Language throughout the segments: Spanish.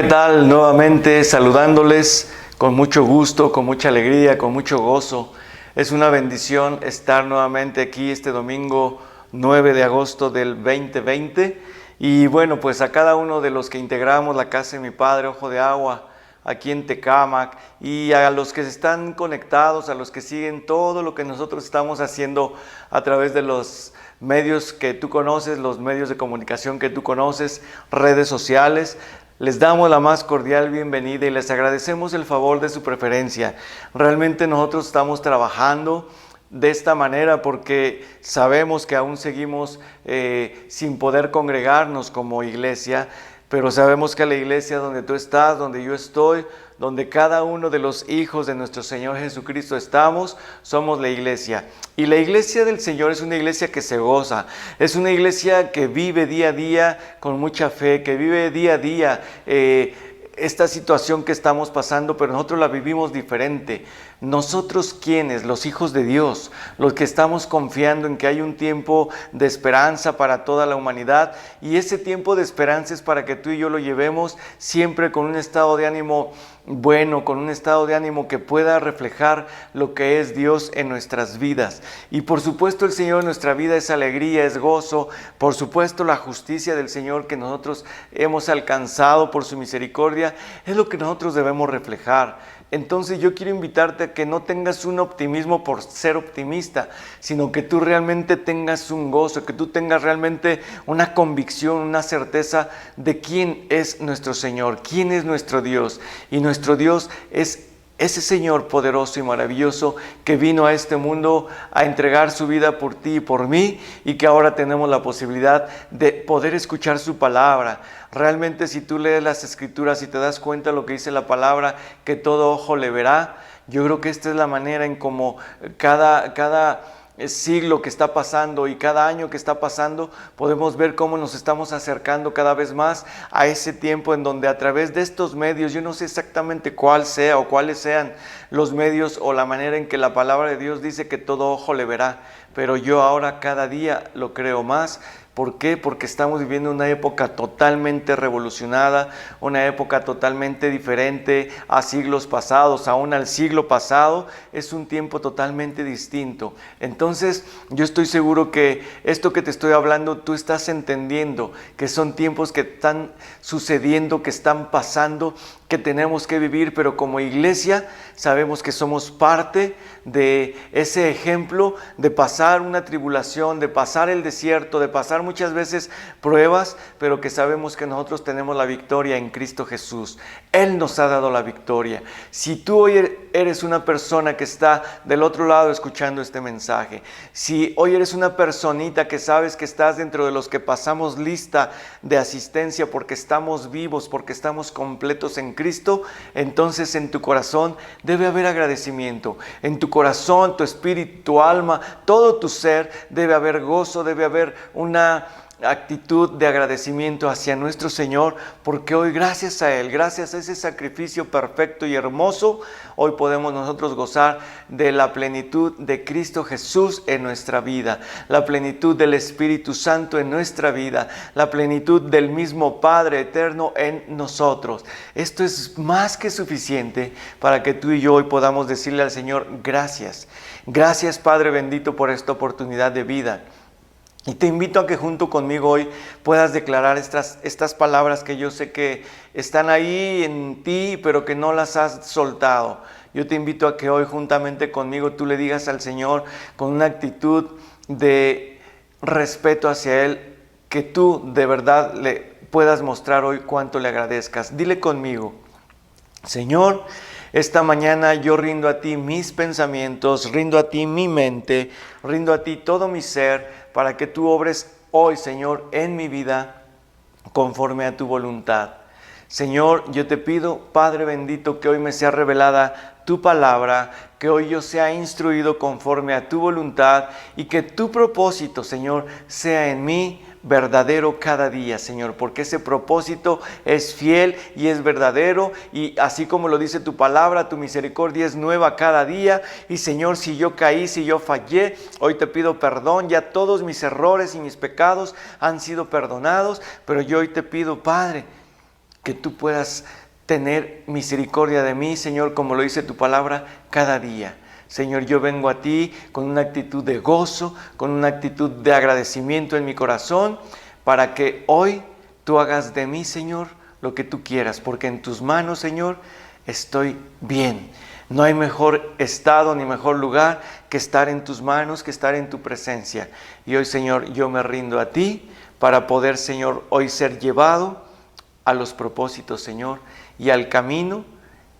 tal? Nuevamente saludándoles con mucho gusto, con mucha alegría, con mucho gozo. Es una bendición estar nuevamente aquí este domingo 9 de agosto del 2020. Y bueno, pues a cada uno de los que integramos la Casa de mi Padre, Ojo de Agua, aquí en Tecámac, y a los que están conectados, a los que siguen todo lo que nosotros estamos haciendo a través de los medios que tú conoces, los medios de comunicación que tú conoces, redes sociales. Les damos la más cordial bienvenida y les agradecemos el favor de su preferencia. Realmente nosotros estamos trabajando de esta manera porque sabemos que aún seguimos sin poder congregarnos como iglesia, pero sabemos que la iglesia donde tú estás, donde yo estoy, donde cada uno de los hijos de nuestro Señor Jesucristo estamos, somos la iglesia. Y la iglesia del Señor es una iglesia que se goza, es una iglesia que vive día a día con mucha fe, que vive día a día esta situación que estamos pasando, pero nosotros la vivimos diferente. Nosotros quienes, los hijos de Dios, los que estamos confiando en que hay un tiempo de esperanza para toda la humanidad, y ese tiempo de esperanza es para que tú y yo lo llevemos siempre con un estado de ánimo bueno, con un estado de ánimo que pueda reflejar lo que es Dios en nuestras vidas. Y por supuesto el Señor en nuestra vida es alegría, es gozo, por supuesto la justicia del Señor que nosotros hemos alcanzado por su misericordia, es lo que nosotros debemos reflejar. Entonces yo quiero invitarte a que no tengas un optimismo por ser optimista, sino que tú realmente tengas un gozo, que tú tengas realmente una convicción, una certeza de quién es nuestro Señor, quién es nuestro Dios. Y nuestro Dios es ese Señor poderoso y maravilloso que vino a este mundo a entregar su vida por ti y por mí, y que ahora tenemos la posibilidad de poder escuchar su palabra. Realmente si tú lees las Escrituras y te das cuenta de lo que dice la palabra, que todo ojo le verá, yo creo que esta es la manera en cómo cada siglo que está pasando y cada año que está pasando, podemos ver cómo nos estamos acercando cada vez más a ese tiempo en donde a través de estos medios, yo no sé exactamente cuál sea o cuáles sean los medios o la manera en que la palabra de Dios dice que todo ojo le verá, pero yo ahora cada día lo creo más. ¿Por qué? Porque estamos viviendo una época totalmente revolucionada, una época totalmente diferente a siglos pasados, aún al siglo pasado, es un tiempo totalmente distinto. Entonces, yo estoy seguro que esto que te estoy hablando, tú estás entendiendo que son tiempos que están sucediendo, que están pasando, que tenemos que vivir, pero como iglesia sabemos que somos parte de ese ejemplo de pasar una tribulación, de pasar el desierto, de pasar muchas veces pruebas, pero que sabemos que nosotros tenemos la victoria en Cristo Jesús. Él nos ha dado la victoria. Si tú hoy eres una persona que está del otro lado escuchando este mensaje, si hoy eres una personita que sabes que estás dentro de los que pasamos lista de asistencia porque estamos vivos, porque estamos completos en Cristo, entonces en tu corazón debe haber agradecimiento. En tu corazón, tu espíritu, tu alma, todo tu ser debe haber gozo, debe haber una actitud de agradecimiento hacia nuestro Señor, porque hoy gracias a Él, gracias a ese sacrificio perfecto y hermoso, hoy podemos nosotros gozar de la plenitud de Cristo Jesús en nuestra vida, la plenitud del Espíritu Santo en nuestra vida, la plenitud del mismo Padre eterno en nosotros. Esto es más que suficiente para que tú y yo hoy podamos decirle al Señor gracias. Gracias, Padre bendito, por esta oportunidad de vida. Y te invito a que junto conmigo hoy puedas declarar estas palabras que yo sé que están ahí en ti, pero que no las has soltado. Yo te invito a que hoy juntamente conmigo tú le digas al Señor con una actitud de respeto hacia Él, que tú de verdad le puedas mostrar hoy cuánto le agradezcas. Dile conmigo: Señor, esta mañana yo rindo a ti mis pensamientos, rindo a ti mi mente, rindo a ti todo mi ser, para que tú obres hoy, Señor, en mi vida conforme a tu voluntad. Señor, yo te pido, Padre bendito, que hoy me sea revelada tu palabra, que hoy yo sea instruido conforme a tu voluntad y que tu propósito, Señor, sea en mí verdadero cada día, Señor, porque ese propósito es fiel y es verdadero, y así como lo dice tu palabra, tu misericordia es nueva cada día. Y Señor, si yo caí, si yo fallé, hoy te pido perdón. Ya todos mis errores y mis pecados han sido perdonados, pero yo hoy te pido, Padre, que tú puedas tener misericordia de mí, Señor, como lo dice tu palabra, cada día. Señor, yo vengo a ti con una actitud de gozo, con una actitud de agradecimiento en mi corazón, para que hoy tú hagas de mí, Señor, lo que tú quieras, porque en tus manos, Señor, estoy bien. No hay mejor estado ni mejor lugar que estar en tus manos, que estar en tu presencia. Y hoy, Señor, yo me rindo a ti para poder, Señor, hoy ser llevado a los propósitos, Señor, y al camino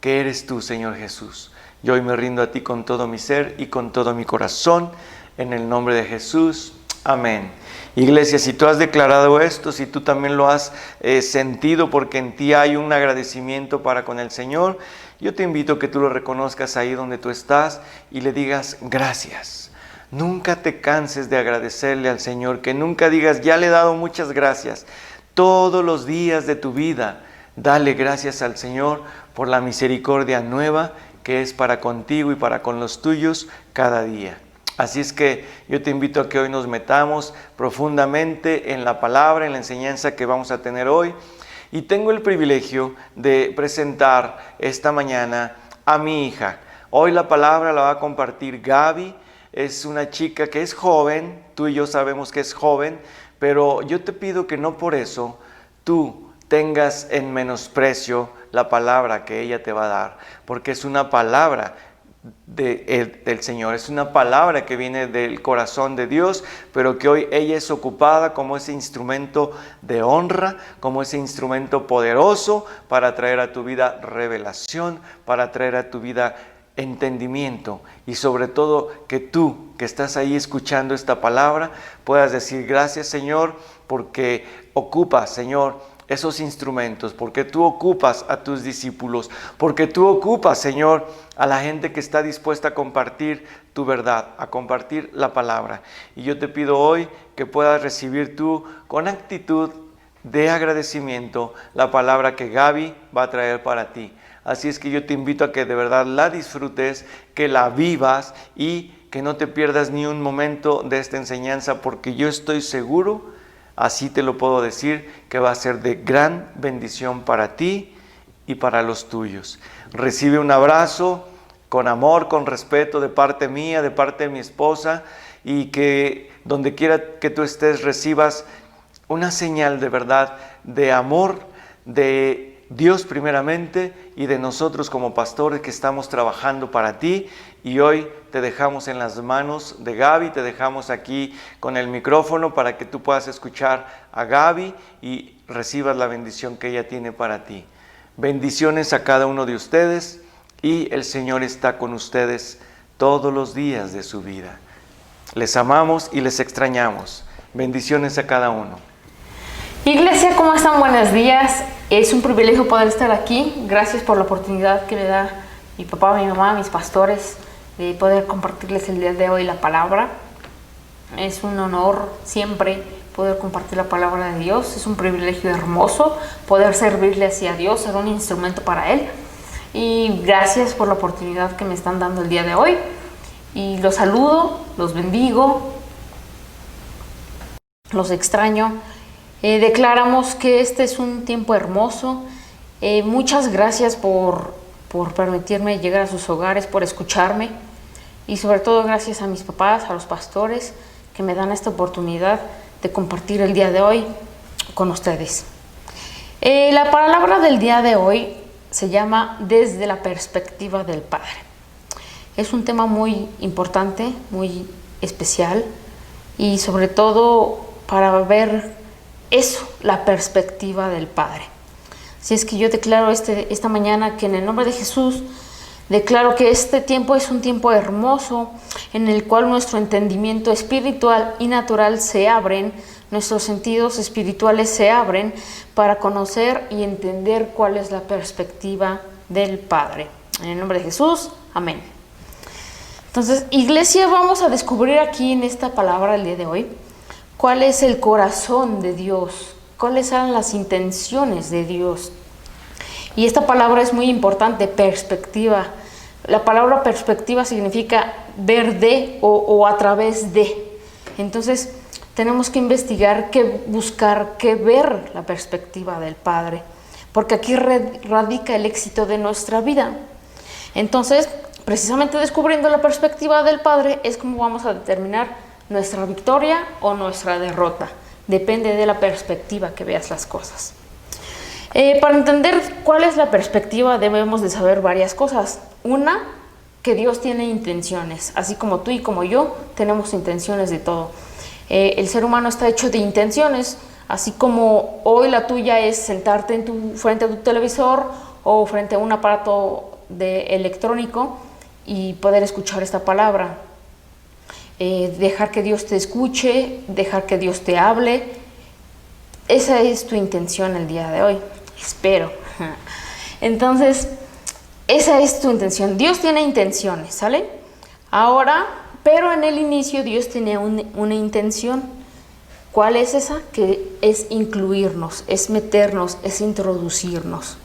que eres tú, Señor Jesús. Yo hoy me rindo a ti con todo mi ser y con todo mi corazón, en el nombre de Jesús. Amén. Iglesia, si tú has declarado esto, si tú también lo has sentido, porque en ti hay un agradecimiento para con el Señor, yo te invito a que tú lo reconozcas ahí donde tú estás y le digas gracias. Nunca te canses de agradecerle al Señor, que nunca digas, ya le he dado muchas gracias. Todos los días de tu vida, dale gracias al Señor por la misericordia nueva que es para contigo y para con los tuyos cada día. Así es que yo te invito a que hoy nos metamos profundamente en la palabra, en la enseñanza que vamos a tener hoy. Y tengo el privilegio de presentar esta mañana a mi hija. Hoy la palabra la va a compartir Gaby. Es una chica que es joven, tú y yo sabemos que es joven, pero yo te pido que no por eso tú tengas en menosprecio la palabra que ella te va a dar, porque es una palabra del Señor, es una palabra que viene del corazón de Dios, pero que hoy ella es ocupada como ese instrumento de honra, como ese instrumento poderoso para traer a tu vida revelación, para traer a tu vida entendimiento, y sobre todo que tú que estás ahí escuchando esta palabra puedas decir gracias, Señor, porque ocupas, Señor, esos instrumentos, porque tú ocupas a tus discípulos, porque tú ocupas, Señor, a la gente que está dispuesta a compartir tu verdad, a compartir la palabra. Y yo te pido hoy que puedas recibir tú con actitud de agradecimiento la palabra que Gaby va a traer para ti. Así es que yo te invito a que de verdad la disfrutes, que la vivas y que no te pierdas ni un momento de esta enseñanza, porque yo estoy seguro, así te lo puedo decir, que va a ser de gran bendición para ti y para los tuyos. Recibe un abrazo con amor, con respeto de parte mía, de parte de mi esposa, y que donde quiera que tú estés recibas una señal de verdad, de amor, de Dios primeramente y de nosotros como pastores que estamos trabajando para ti. Y hoy te dejamos en las manos de Gaby, te dejamos aquí con el micrófono para que tú puedas escuchar a Gaby y recibas la bendición que ella tiene para ti. Bendiciones a cada uno de ustedes y el Señor está con ustedes todos los días de su vida. Les amamos y les extrañamos. Bendiciones a cada uno. Iglesia, ¿cómo están? Buenos días. Es un privilegio poder estar aquí. Gracias por la oportunidad que me da mi papá, mi mamá, mis pastores, de poder compartirles el día de hoy la palabra. Es un honor siempre poder compartir la palabra de Dios. Es un privilegio hermoso poder servirle hacia Dios, ser un instrumento para Él. Y gracias por la oportunidad que me están dando el día de hoy. Y los saludo, los bendigo, los extraño. Declaramos que este es un tiempo hermoso. Muchas gracias por permitirme llegar a sus hogares, por escucharme, y sobre todo gracias a mis papás, a los pastores que me dan esta oportunidad de compartir el día de hoy con ustedes. La palabra del día de hoy se llama Desde la perspectiva del Padre. Es un tema muy importante, muy especial, y sobre todo para ver eso, la perspectiva del Padre. Así es que yo declaro esta mañana que en el nombre de Jesús declaro que este tiempo es un tiempo hermoso en el cual nuestro entendimiento espiritual y natural se abren, nuestros sentidos espirituales se abren para conocer y entender cuál es la perspectiva del Padre. En el nombre de Jesús, amén. Entonces, iglesia, vamos a descubrir aquí en esta palabra el día de hoy cuál es el corazón de Dios, cuáles son las intenciones de Dios. Y esta palabra es muy importante, perspectiva. La palabra perspectiva significa ver de o a través de. Entonces, tenemos que investigar, que buscar, que ver la perspectiva del Padre. porque aquí radica el éxito de nuestra vida. Entonces, precisamente descubriendo la perspectiva del Padre es como vamos a determinar nuestra victoria o nuestra derrota. Depende de la perspectiva que veas las cosas. Para entender cuál es la perspectiva debemos de saber varias cosas. Una, que Dios tiene intenciones, así como tú y como yo tenemos intenciones de todo. El ser humano está hecho de intenciones, así como hoy la tuya es sentarte frente a tu televisor o frente a un aparato electrónico y poder escuchar esta palabra. Dejar que Dios te escuche, dejar que Dios te hable. Esa es tu intención el día de hoy, espero. Entonces, esa es tu intención. Dios tiene intenciones, ¿sale? Ahora, pero en el inicio Dios tenía una intención. ¿Cuál es esa? Que es incluirnos, es meternos, es introducirnos.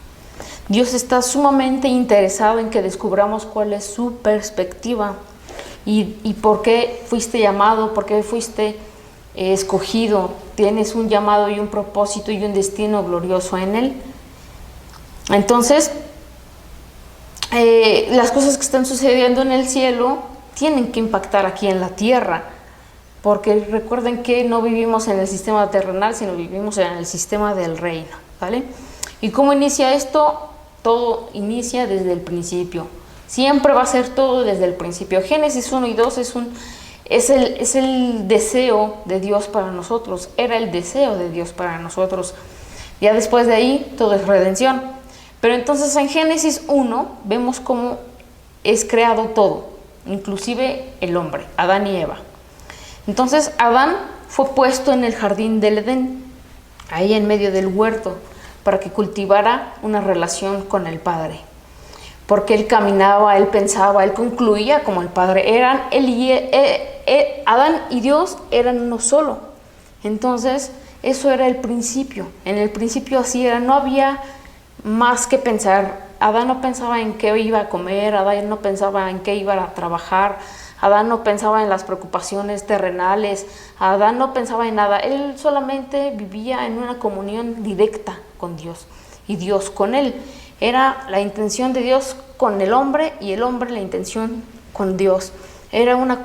Dios está sumamente interesado en que descubramos cuál es su perspectiva y por qué fuiste llamado, por qué fuiste escogido. Tienes un llamado y un propósito y un destino glorioso en Él. Entonces, las cosas que están sucediendo en el cielo tienen que impactar aquí en la tierra, porque recuerden que no vivimos en el sistema terrenal, sino vivimos en el sistema del reino, ¿vale? ¿Y cómo inicia esto? Todo inicia desde el principio. Siempre va a ser todo desde el principio. Génesis 1 y 2 es el deseo de Dios para nosotros. Era el deseo de Dios para nosotros. Ya después de ahí, todo es redención. Pero entonces en Génesis 1 vemos cómo es creado todo, inclusive el hombre, Adán y Eva. Entonces Adán fue puesto en el jardín del Edén, ahí en medio del huerto, para que cultivara una relación con el Padre. Porque él caminaba, él pensaba, él concluía como el Padre. Adán y Dios eran uno solo. Entonces, eso era el principio. En el principio así era, no había más que pensar. Adán no pensaba en qué iba a comer, Adán no pensaba en qué iba a trabajar, Adán no pensaba en las preocupaciones terrenales, Adán no pensaba en nada. Él solamente vivía en una comunión directa con Dios y Dios con él. Era la intención de Dios con el hombre y el hombre la intención con Dios. Era una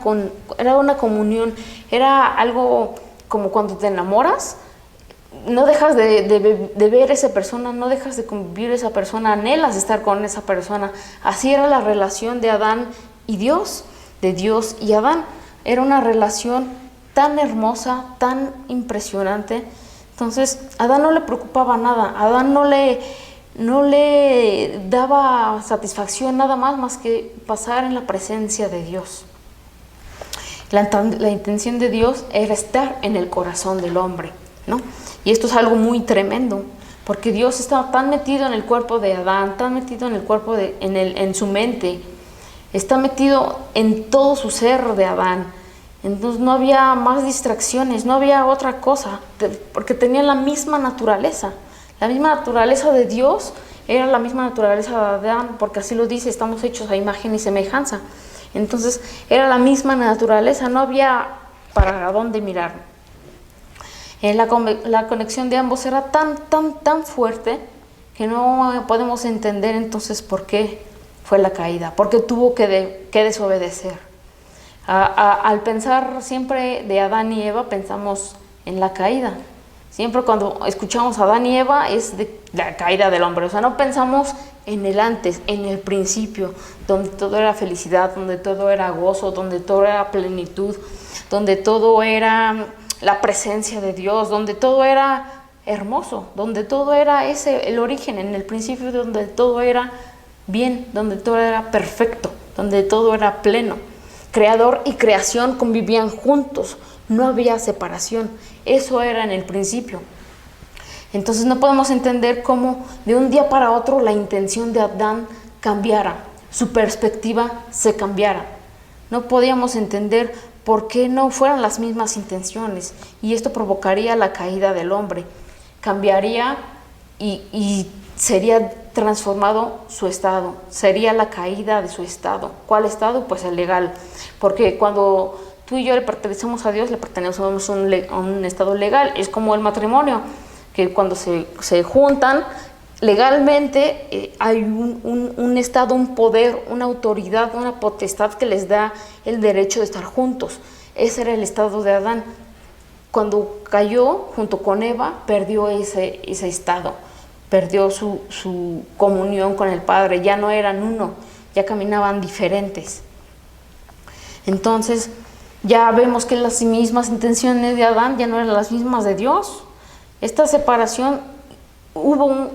comunión, era algo como cuando te enamoras. No dejas de ver a esa persona, no dejas de convivir esa persona, anhelas estar con esa persona. Así era la relación de Adán y Dios, de Dios y Adán. Era una relación tan hermosa, tan impresionante. Entonces, a Adán no le preocupaba nada, a Adán no le daba satisfacción nada más que pasar en la presencia de Dios. La intención de Dios era estar en el corazón del hombre, ¿no? Y esto es algo muy tremendo, porque Dios estaba tan metido en el cuerpo de Adán, tan metido en el cuerpo en su mente, está metido en todo su ser de Adán. Entonces no había más distracciones, no había otra cosa, porque tenían la misma naturaleza. La misma naturaleza de Dios era la misma naturaleza de Adán, porque así lo dice, estamos hechos a imagen y semejanza. Entonces era la misma naturaleza, no había para dónde mirar. La conexión de ambos era tan fuerte que no podemos entender entonces por qué fue la caída, porque tuvo que desobedecer. Al pensar siempre de Adán y Eva, pensamos en la caída. Siempre cuando escuchamos a Adán y Eva es de la caída del hombre. O sea, no pensamos en el antes, en el principio, donde todo era felicidad, donde todo era gozo, donde todo era plenitud, donde todo era la presencia de Dios, donde todo era hermoso, donde todo era el origen, en el principio, donde todo era bien, donde todo era perfecto, donde todo era pleno. Creador y creación convivían juntos, no había separación. Eso era en el principio. Entonces no podemos entender cómo de un día para otro la intención de Adán cambiara, su perspectiva se cambiara. No podíamos entender por qué no fueran las mismas intenciones, y esto provocaría la caída del hombre. Cambiaría y sería transformado su estado, sería la caída de su estado. ¿Cuál estado? Pues el legal, porque cuando tú y yo le pertenecemos a Dios, le pertenecemos a un estado legal. Es como el matrimonio, que cuando se juntan, legalmente hay un estado, un poder, una autoridad, una potestad que les da el derecho de estar juntos. Ese era el estado de Adán. Cuando cayó junto con Eva, perdió ese estado, perdió su comunión con el Padre, ya no eran uno, ya caminaban diferentes. Entonces ya vemos que las mismas intenciones de Adán ya no eran las mismas de Dios. Esta separación hubo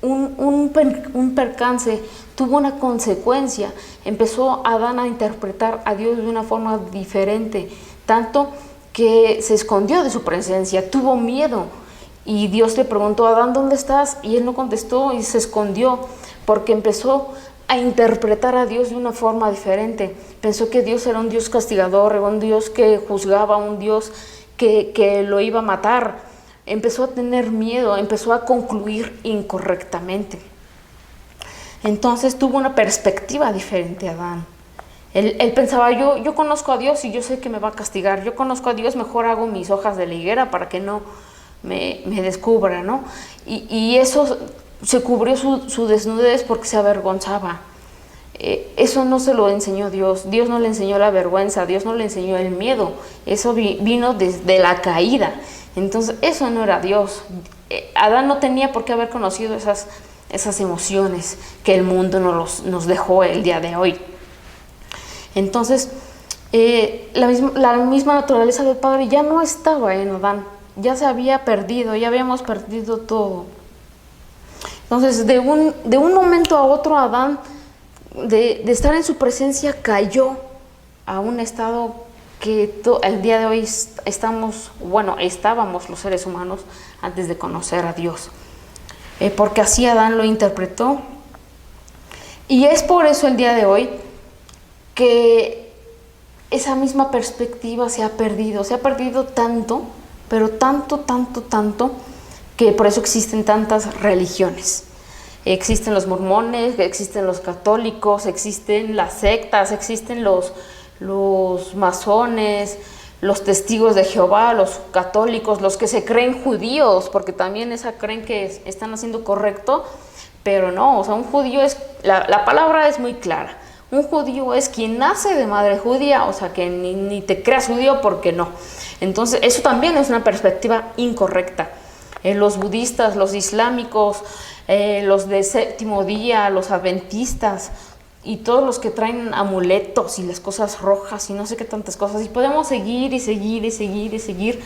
un percance, tuvo una consecuencia. Empezó Adán a interpretar a Dios de una forma diferente, tanto que se escondió de su presencia, tuvo miedo. Y Dios le preguntó: Adán, ¿dónde estás? Y él no contestó y se escondió, porque empezó a interpretar a Dios de una forma diferente. Pensó que Dios era un Dios castigador, era un Dios que juzgaba, un Dios que lo iba a matar. Empezó a tener miedo, empezó a concluir incorrectamente. Entonces tuvo una perspectiva diferente Adán. Él pensaba: yo conozco a Dios y yo sé que me va a castigar. Yo conozco a Dios, mejor hago mis hojas de la higuera para que no me descubra, ¿no? Y eso se cubrió su desnudez porque se avergonzaba. Eso no se lo enseñó Dios. Dios no le enseñó la vergüenza, Dios no le enseñó el miedo. Eso vino desde la caída. Entonces eso no era Dios. Adán no tenía por qué haber conocido esas emociones que el mundo nos dejó el día de hoy. Entonces la misma naturaleza del Padre ya no estaba en Adán, ya se había perdido, ya habíamos perdido todo. Entonces de un momento a otro Adán, de estar en su presencia, cayó a un estado que el día de hoy estábamos los seres humanos antes de conocer a Dios, porque así Adán lo interpretó. Y es por eso el día de hoy que esa misma perspectiva se ha perdido tanto, pero tanto, que por eso existen tantas religiones. Existen los mormones, existen los católicos, existen las sectas, existen los masones, los testigos de Jehová, los católicos, los que se creen judíos, porque también creen que están haciendo correcto, pero no. O sea, un judío la palabra es muy clara. Un judío es quien nace de madre judía, o sea, que ni te creas judío porque no. Entonces, eso también es una perspectiva incorrecta. Los budistas, los islámicos, los de séptimo día, los adventistas y todos los que traen amuletos y las cosas rojas y no sé qué tantas cosas. Y podemos seguir y seguir,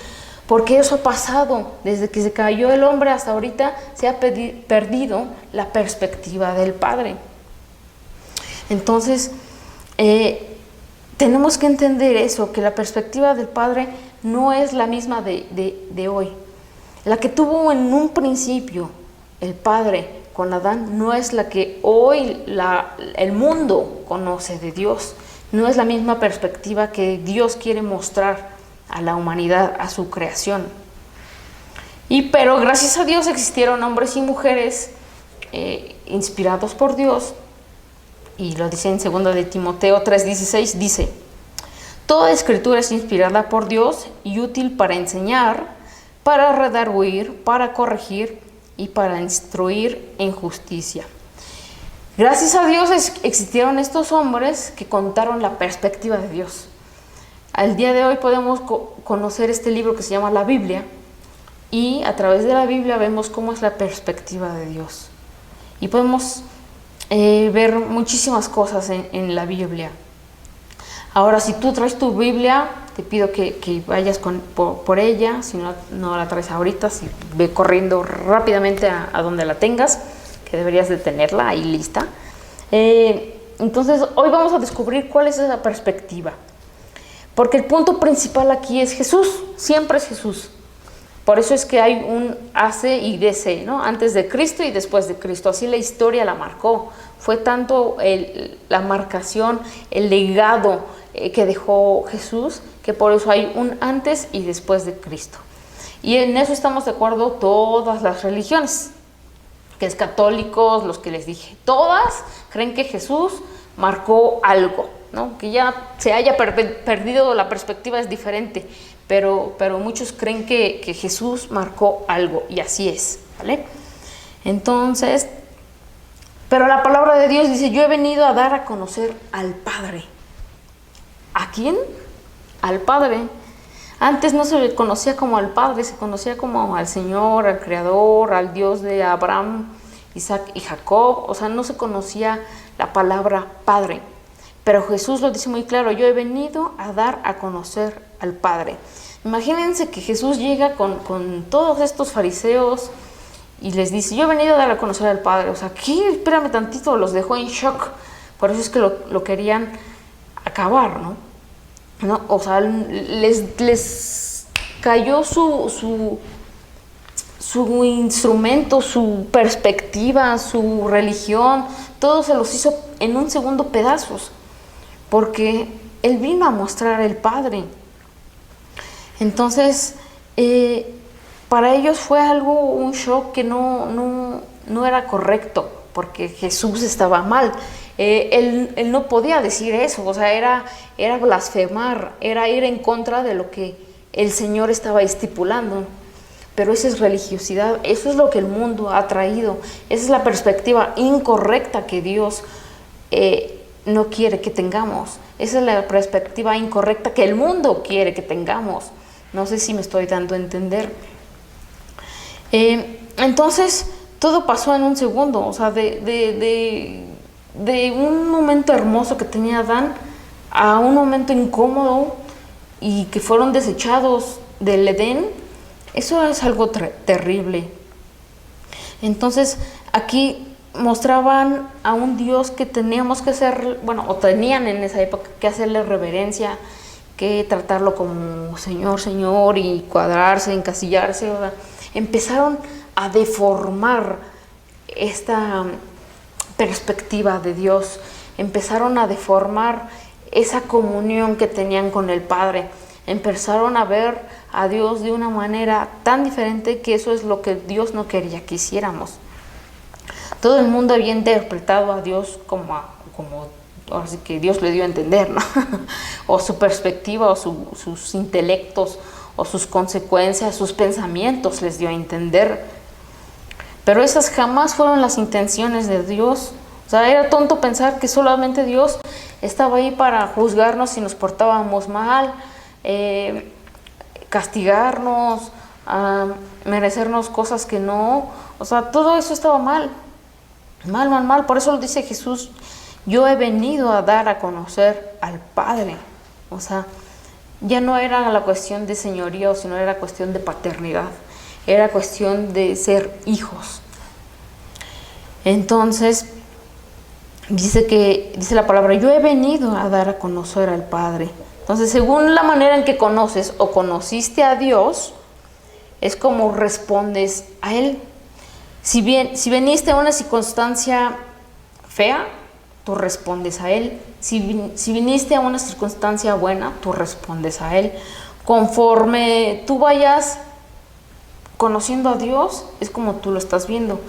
porque eso ha pasado. Desde que se cayó el hombre hasta ahorita se ha perdido la perspectiva del Padre. Entonces, tenemos que entender eso, que la perspectiva del Padre no es la misma de hoy. La que tuvo en un principio el Padre con Adán no es la que hoy el mundo conoce de Dios. No es la misma perspectiva que Dios quiere mostrar a la humanidad, a su creación. Pero gracias a Dios existieron hombres y mujeres inspirados por Dios. Y lo dice en 2 de Timoteo 3:16, dice: toda escritura es inspirada por Dios y útil para enseñar, para redarguir, para corregir y para instruir en justicia. Gracias a Dios existieron estos hombres que contaron la perspectiva de Dios. Al día de hoy podemos conocer este libro que se llama la Biblia, y a través de la Biblia vemos cómo es la perspectiva de Dios. Y podemos ver muchísimas cosas en la Biblia. Ahora, si tú traes tu Biblia, te pido que vayas por ella. Si no la traes ahorita, ve corriendo rápidamente a donde la tengas, que deberías de tenerla ahí lista. Entonces, hoy vamos a descubrir cuál es esa perspectiva. Porque el punto principal aquí es Jesús, siempre es Jesús. Por eso es que hay un AC y DC, ¿no? Antes de Cristo y después de Cristo. Así la historia la marcó. Fue tanto la marcación, el legado que dejó Jesús, que por eso hay un antes y después de Cristo. Y en eso estamos de acuerdo todas las religiones, que es católicos, los que les dije. Todas creen que Jesús marcó algo, ¿no? Que ya se haya perdido la perspectiva es diferente. Pero muchos creen que Jesús marcó algo, y así es, ¿vale? Entonces, pero la palabra de Dios dice, yo he venido a dar a conocer al Padre. ¿A quién? Al Padre. Antes no se le conocía como al Padre, se conocía como al Señor, al Creador, al Dios de Abraham, Isaac y Jacob. O sea, no se conocía la palabra Padre. Pero Jesús lo dice muy claro, yo he venido a dar a conocer al Padre. Imagínense que Jesús llega con todos estos fariseos y les dice, yo he venido a dar a conocer al Padre. O sea, ¿qué? Espérame tantito, los dejó en shock. Por eso es que lo querían acabar, ¿no? O sea, les cayó su instrumento, su perspectiva, su religión, todo se los hizo en un segundo pedazos, porque Él vino a mostrar el Padre. Entonces, para ellos fue un shock que no era correcto, porque Jesús estaba mal. Él no podía decir eso, o sea, era blasfemar, era ir en contra de lo que el Señor estaba estipulando. Pero esa es religiosidad, eso es lo que el mundo ha traído, esa es la perspectiva incorrecta que Dios no quiere que tengamos, esa es la perspectiva incorrecta que el mundo quiere que tengamos. No sé si me estoy dando a entender. Entonces, todo pasó en un segundo, o sea, de un momento hermoso que tenía Adán a un momento incómodo y que fueron desechados del Edén. Eso es algo terrible. Entonces, aquí mostraban a un Dios que teníamos que hacer, o tenían en esa época que hacerle reverencia, que tratarlo como Señor, Señor, y cuadrarse, encasillarse. O sea, empezaron a deformar esta perspectiva de Dios, empezaron a deformar esa comunión que tenían con el Padre, empezaron a ver a Dios de una manera tan diferente que eso es lo que Dios no quería que hiciéramos. Todo el mundo había interpretado a Dios como así que Dios le dio a entender, ¿no? O su perspectiva, o sus intelectos, o sus consecuencias, sus pensamientos les dio a entender. Pero esas jamás fueron las intenciones de Dios. O sea, era tonto pensar que solamente Dios estaba ahí para juzgarnos si nos portábamos mal, castigarnos, merecernos cosas que no. O sea, todo eso estaba mal. Mal. Por eso lo dice Jesús, yo he venido a dar a conocer al Padre. O sea, ya no era la cuestión de señorío, sino era cuestión de paternidad. Era cuestión de ser hijos. Entonces, dice la palabra, yo he venido a dar a conocer al Padre. Entonces, según la manera en que conoces o conociste a Dios, es como respondes a Él. Si viniste a una circunstancia fea, tú respondes a Él. Si viniste a una circunstancia buena, tú respondes a Él. Conforme tú vayas conociendo a Dios, es como tú lo estás viendo.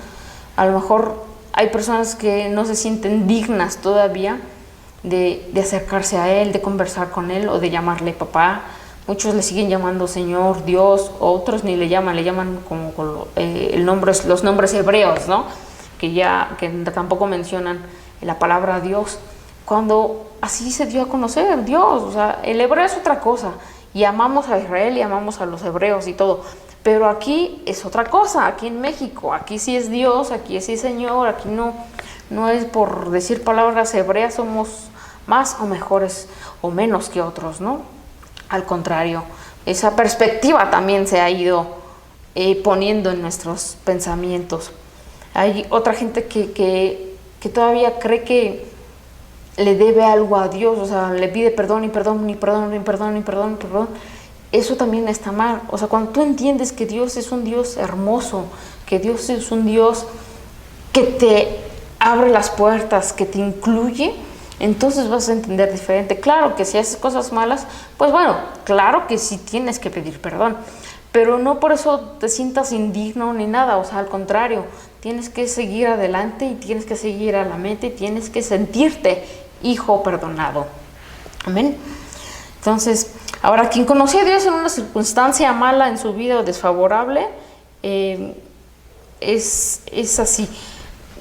A lo mejor hay personas que no se sienten dignas todavía de acercarse a Él, de conversar con Él o de llamarle papá. Muchos le siguen llamando Señor, Dios, otros ni le llaman como los nombres hebreos, ¿no? Que tampoco mencionan la palabra Dios. Cuando así se dio a conocer Dios, o sea, el hebreo es otra cosa, y amamos a Israel y amamos a los hebreos y todo, pero aquí es otra cosa. Aquí en México, aquí sí es Dios, aquí sí es Señor, aquí no es por decir palabras hebreas, somos más o mejores o menos que otros, ¿no? Al contrario, esa perspectiva también se ha ido poniendo en nuestros pensamientos. Hay otra gente que todavía cree que le debe algo a Dios, o sea, le pide perdón. Eso también está mal. O sea, cuando tú entiendes que Dios es un Dios hermoso, que Dios es un Dios que te abre las puertas, que te incluye, entonces vas a entender diferente. Claro que si haces cosas malas, pues bueno, claro que sí tienes que pedir perdón, pero no por eso te sientas indigno ni nada. O sea, al contrario, tienes que seguir adelante y tienes que seguir a la meta y tienes que sentirte hijo perdonado. Amén. Entonces, ahora, quien conoció a Dios en una circunstancia mala en su vida o desfavorable, es así.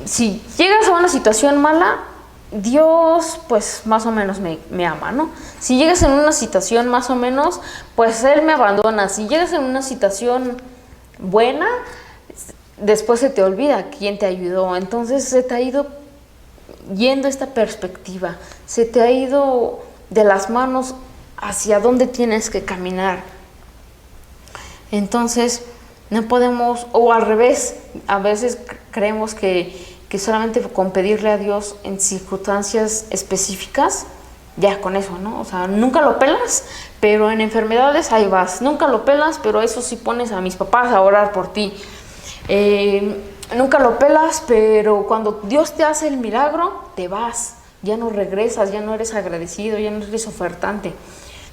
Si llegas a una situación mala, Dios pues más o menos me ama, ¿no? Si llegas en una situación más o menos, pues Él me abandona. Si llegas en una situación buena, después se te olvida quién te ayudó. Entonces se te ha ido yendo esta perspectiva, se te ha ido de las manos hacia dónde tienes que caminar. Entonces no podemos, o al revés, a veces creemos que solamente con pedirle a Dios en circunstancias específicas, ya con eso, ¿no? O sea, nunca lo pelas, pero en enfermedades ahí vas. Nunca lo pelas, pero eso sí pones a mis papás a orar por ti. Nunca lo pelas, pero cuando Dios te hace el milagro, te vas. Ya no regresas, ya no eres agradecido, ya no eres ofertante.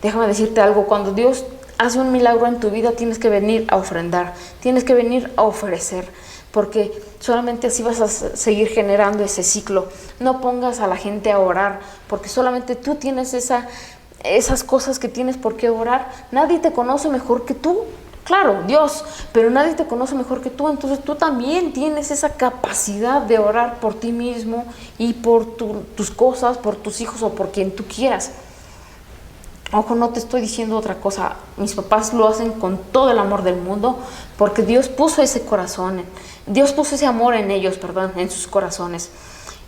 Déjame decirte algo, cuando Dios hace un milagro en tu vida, tienes que venir a ofrendar, tienes que venir a ofrecer, porque solamente así vas a seguir generando ese ciclo. No pongas a la gente a orar, porque solamente tú tienes esas cosas que tienes por qué orar. Nadie te conoce mejor que tú, claro, Dios, pero nadie te conoce mejor que tú. Entonces tú también tienes esa capacidad de orar por ti mismo y por tus cosas, por tus hijos o por quien tú quieras. Ojo, no te estoy diciendo otra cosa. Mis papás lo hacen con todo el amor del mundo, porque Dios puso ese corazón, Dios puso ese amor en ellos, en sus corazones.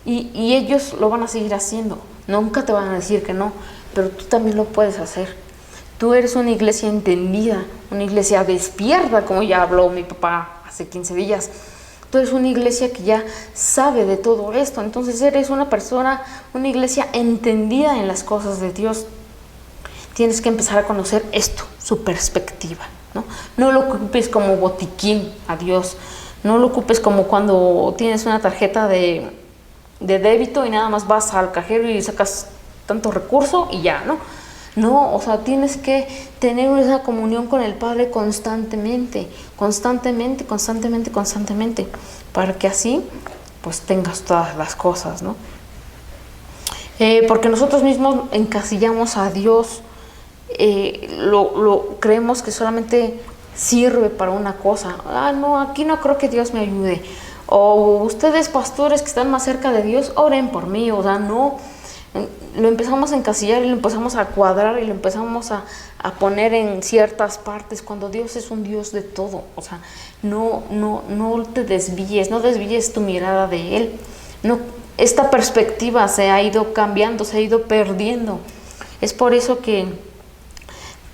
Y ellos lo van a seguir haciendo. Nunca te van a decir que no, pero tú también lo puedes hacer. Tú eres una iglesia entendida, una iglesia despierta, como ya habló mi papá hace 15 días. Tú eres una iglesia que ya sabe de todo esto. Entonces eres una persona, una iglesia entendida en las cosas de Dios. Tienes que empezar a conocer esto, su perspectiva, ¿no? No lo ocupes como botiquín a Dios. No lo ocupes como cuando tienes una tarjeta de débito y nada más vas al cajero y sacas tanto recurso y ya, ¿no? No, o sea, tienes que tener esa comunión con el Padre constantemente, para que así pues tengas todas las cosas, ¿no? Porque nosotros mismos encasillamos a Dios, lo creemos que solamente sirve para una cosa. No, aquí no creo que Dios me ayude. O ustedes, pastores que están más cerca de Dios, oren por mí. O sea, no, lo empezamos a encasillar y lo empezamos a cuadrar y lo empezamos a poner en ciertas partes, cuando Dios es un Dios de todo. O sea, no te desvíes, no desvíes tu mirada de Él. No, esta perspectiva se ha ido cambiando, se ha ido perdiendo. Es por eso que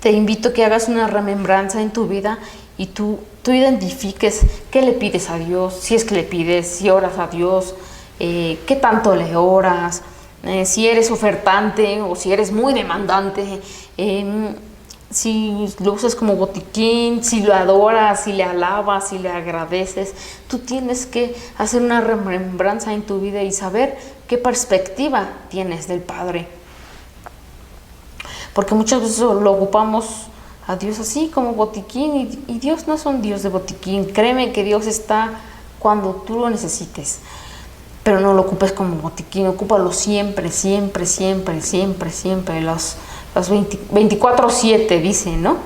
te invito a que hagas una remembranza en tu vida y tú identifiques qué le pides a Dios, si es que le pides, si oras a Dios, qué tanto le oras, si eres ofertante o si eres muy demandante, si lo usas como botiquín, si lo adoras, si le alabas, si le agradeces. Tú tienes que hacer una remembranza en tu vida y saber qué perspectiva tienes del Padre. Porque muchas veces lo ocupamos a Dios así como botiquín y Dios no es un Dios de botiquín. Créeme que Dios está cuando tú lo necesites, pero no lo ocupes como botiquín, ocúpalo siempre, los 24/7 dice, ¿no?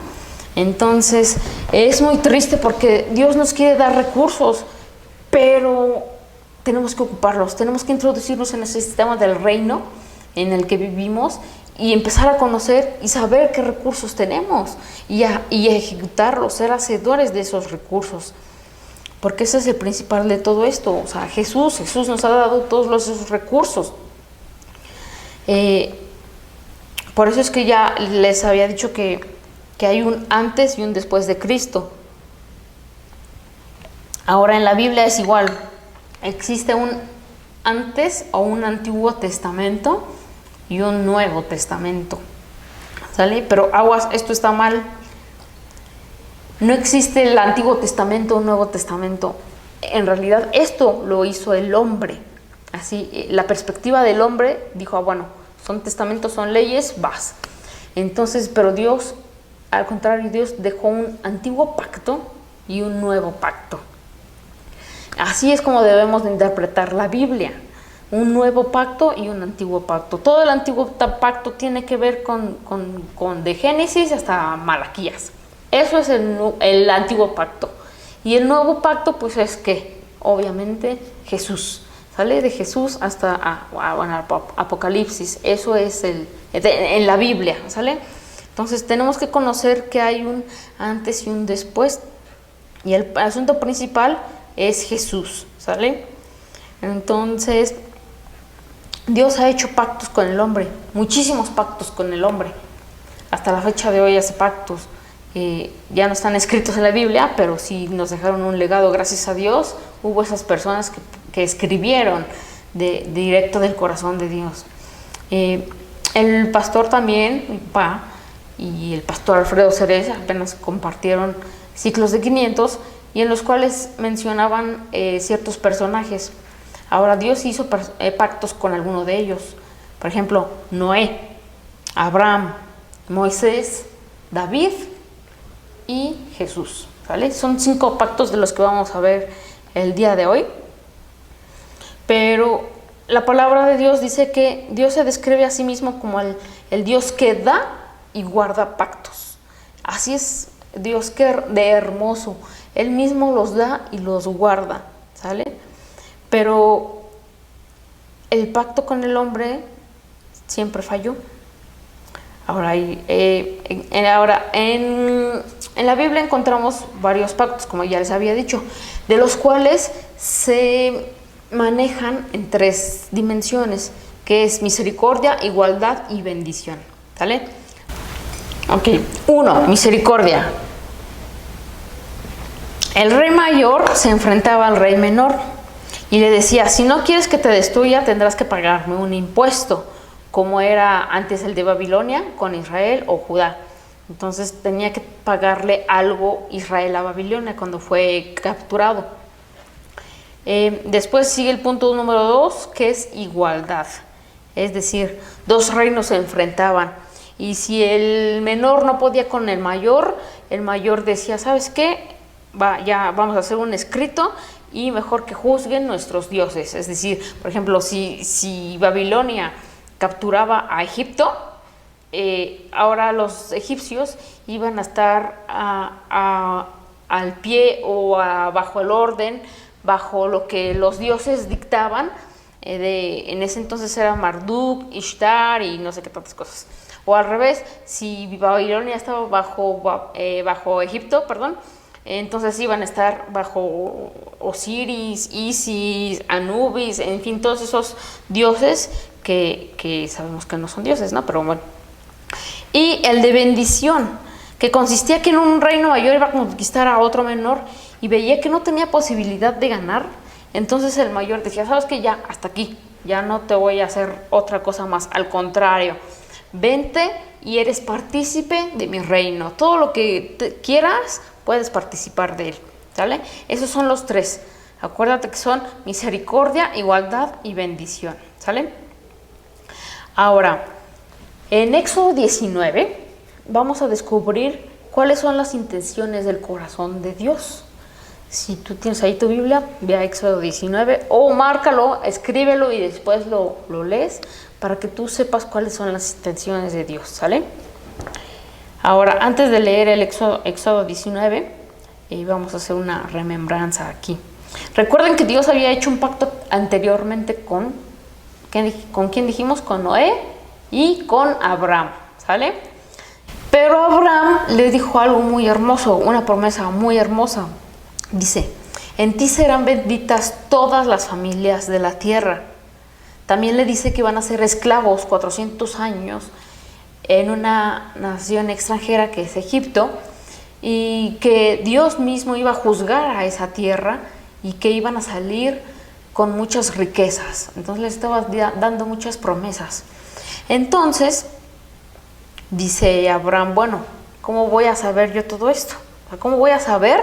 Entonces es muy triste porque Dios nos quiere dar recursos, pero tenemos que ocuparlos, tenemos que introducirnos en ese sistema del reino en el que vivimos y empezar a conocer y saber qué recursos tenemos y ejecutarlos, ser hacedores de esos recursos, porque ese es el principal de todo esto. O sea, Jesús nos ha dado todos esos recursos. Por eso es que ya les había dicho que hay un antes y un después de Cristo. Ahora en la Biblia es igual, existe un antes o un Antiguo Testamento y un Nuevo Testamento, ¿sale? Pero aguas, esto está mal. No existe el Antiguo Testamento o Nuevo Testamento. En realidad esto lo hizo el hombre. Así, la perspectiva del hombre dijo, bueno, son testamentos, son leyes, vas. Entonces, pero Dios, al contrario, Dios dejó un antiguo pacto y un nuevo pacto. Así es como debemos de interpretar la Biblia. Un nuevo pacto y un antiguo pacto. Todo el antiguo pacto tiene que ver con de Génesis hasta Malaquías. Eso es el antiguo pacto. Y el nuevo pacto pues es que, obviamente, Jesús. Sale de Jesús hasta Apocalipsis. Eso es en la Biblia, ¿sale? Entonces tenemos que conocer que hay un antes y un después. Y el asunto principal es Jesús, ¿sale? Entonces, Dios ha hecho pactos con el hombre, muchísimos pactos con el hombre. Hasta la fecha de hoy hace pactos. Ya no están escritos en la Biblia, pero sí nos dejaron un legado, gracias a Dios. Hubo esas personas que escribieron directo del corazón de Dios. El pastor también, mi papá, y el pastor Alfredo Cerez apenas compartieron ciclos de 500 y en los cuales mencionaban ciertos personajes. Ahora Dios hizo pactos con alguno de ellos. Por ejemplo, Noé, Abraham, Moisés, David y Jesús, ¿vale? Son 5 pactos de los que vamos a ver el día de hoy. Pero la palabra de Dios dice que Dios se describe a sí mismo como el Dios que da y guarda pactos. Así es Dios, que de hermoso. Él mismo los da y los guarda, ¿sale? Pero el pacto con el hombre siempre falló. Ahora, en la Biblia encontramos varios pactos, como ya les había dicho, de los cuales se manejan en 3 dimensiones, que es misericordia, igualdad y bendición, ¿sale? Ok, 1, misericordia. El rey mayor se enfrentaba al rey menor y le decía: si no quieres que te destruya, tendrás que pagarme un impuesto, como era antes el de Babilonia con Israel o Judá. Entonces tenía que pagarle algo Israel a Babilonia cuando fue capturado. Después sigue el punto número 2, que es igualdad. Es decir, 2 reinos se enfrentaban. Y si el menor no podía con el mayor decía: ¿sabes qué? Ya vamos a hacer un escrito y mejor que juzguen nuestros dioses. Es decir, por ejemplo, si Babilonia capturaba a Egipto, ahora los egipcios iban a estar al pie o bajo el orden, bajo lo que los dioses dictaban. En ese entonces era Marduk, Ishtar y no sé qué tantas cosas. O al revés, si Babilonia estaba bajo Egipto, entonces iban a estar bajo Osiris, Isis, Anubis, en fin, todos esos dioses que sabemos que no son dioses, ¿no? Pero bueno. Y el de bendición, que consistía que en un reino mayor iba a conquistar a otro menor y veía que no tenía posibilidad de ganar. Entonces el mayor decía: ¿sabes qué? Ya, hasta aquí, ya no te voy a hacer otra cosa más, al contrario, vente y eres partícipe de mi reino, todo lo que quieras puedes participar de él, ¿sale? Esos son los 3, acuérdate que son misericordia, igualdad y bendición, ¿sale? Ahora, en Éxodo 19 vamos a descubrir cuáles son las intenciones del corazón de Dios. Si tú tienes ahí tu Biblia, ve a Éxodo 19 o márcalo, escríbelo y después lo lees para que tú sepas cuáles son las intenciones de Dios, ¿sale? Ahora, antes de leer el Éxodo 19, vamos a hacer una remembranza aquí. Recuerden que Dios había hecho un pacto anteriormente ¿con quién dijimos? Con Noé y con Abraham, ¿sale? Pero Abraham le dijo algo muy hermoso, una promesa muy hermosa. Dice: en ti serán benditas todas las familias de la tierra. También le dice que van a ser esclavos 400 años en una nación extranjera que es Egipto, y que Dios mismo iba a juzgar a esa tierra y que iban a salir con muchas riquezas. Entonces les estaba dando muchas promesas. Entonces dice Abraham: bueno, ¿cómo voy a saber yo todo esto? ¿Cómo voy a saber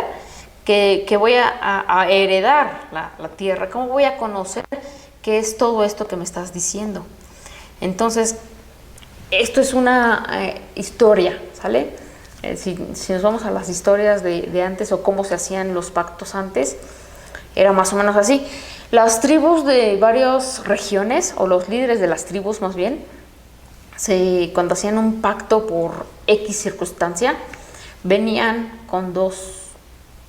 que voy a heredar la tierra? ¿Cómo voy a conocer qué es todo esto que me estás diciendo? Entonces, esto es una historia, ¿sale? Si nos vamos a las historias de antes o cómo se hacían los pactos antes, era más o menos así. Las tribus de varias regiones, o los líderes de las tribus más bien, cuando hacían un pacto por X circunstancia, venían con 2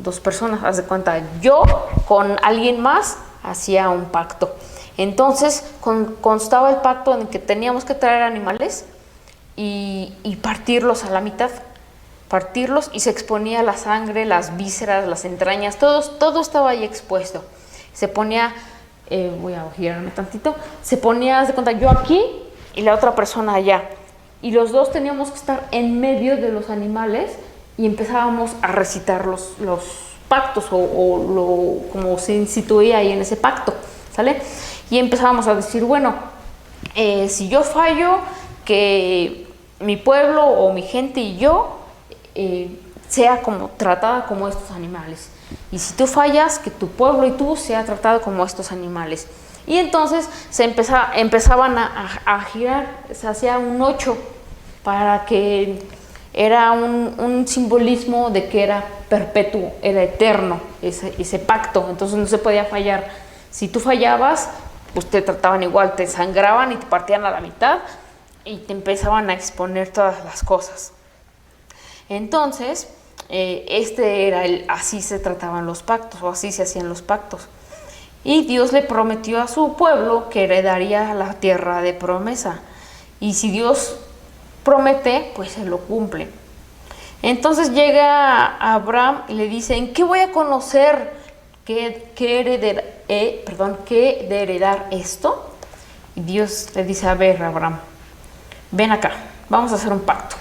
dos personas, haz de cuenta, yo con alguien más hacía un pacto. Entonces constaba el pacto en que teníamos que traer animales y partirlos a la mitad, partirlos, y se exponía la sangre, las vísceras, las entrañas, todo estaba ahí expuesto. Se ponía, voy a girarme tantito, se ponía, haz de cuenta, yo aquí y la otra persona allá, y los dos teníamos que estar en medio de los animales y empezábamos a recitar los pactos o como se instituía ahí en ese pacto, ¿sale? Y empezábamos a decir, bueno, si yo fallo, que mi pueblo o mi gente y yo sea como tratada como estos animales. Y si tú fallas, que tu pueblo y tú sea tratado como estos animales. Y entonces empezaban a girar, se hacía un 8 para que era un simbolismo de que era perpetuo, era eterno ese pacto, entonces no se podía fallar. Si tú fallabas, pues te trataban igual, te sangraban y te partían a la mitad y te empezaban a exponer todas las cosas. Entonces, así se trataban los pactos, o así se hacían los pactos. Y Dios le prometió a su pueblo que heredaría la tierra de promesa. Y si Dios promete, pues se lo cumple. Entonces llega Abraham y le dice, ¿en qué voy a conocer que de heredar esto? Y Dios le dice, a ver, Abraham, ven acá, vamos a hacer un pacto.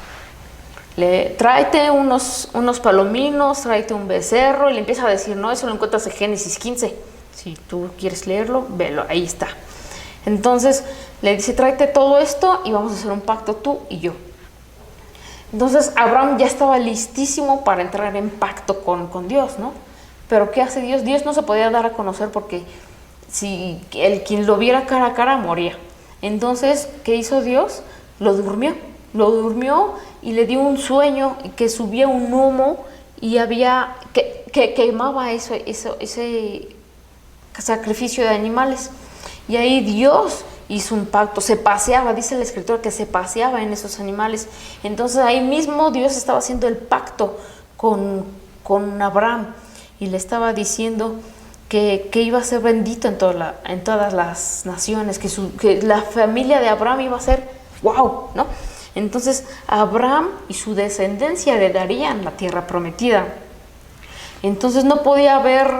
Tráete unos palominos, tráete un becerro, y le empieza a decir, no, eso lo encuentras en Génesis 15. Si tú quieres leerlo, velo, ahí está. Entonces le dice, tráete todo esto y vamos a hacer un pacto tú y yo. Entonces Abraham ya estaba listísimo para entrar en pacto con Dios, ¿no? Pero ¿qué hace Dios? Dios no se podía dar a conocer porque si quien lo viera cara a cara moría. Entonces, ¿qué hizo Dios? Lo durmió y le dio un sueño que subía un humo y había que quemaba ese sacrificio de animales. Y ahí Dios hizo un pacto, se paseaba, dice el escritor que se paseaba en esos animales. Entonces ahí mismo Dios estaba haciendo el pacto con Abraham y le estaba diciendo que iba a ser bendito en todas las naciones, que la familia de Abraham iba a ser wow, ¿no? Entonces Abraham y su descendencia heredarían la tierra prometida. Entonces no podía haber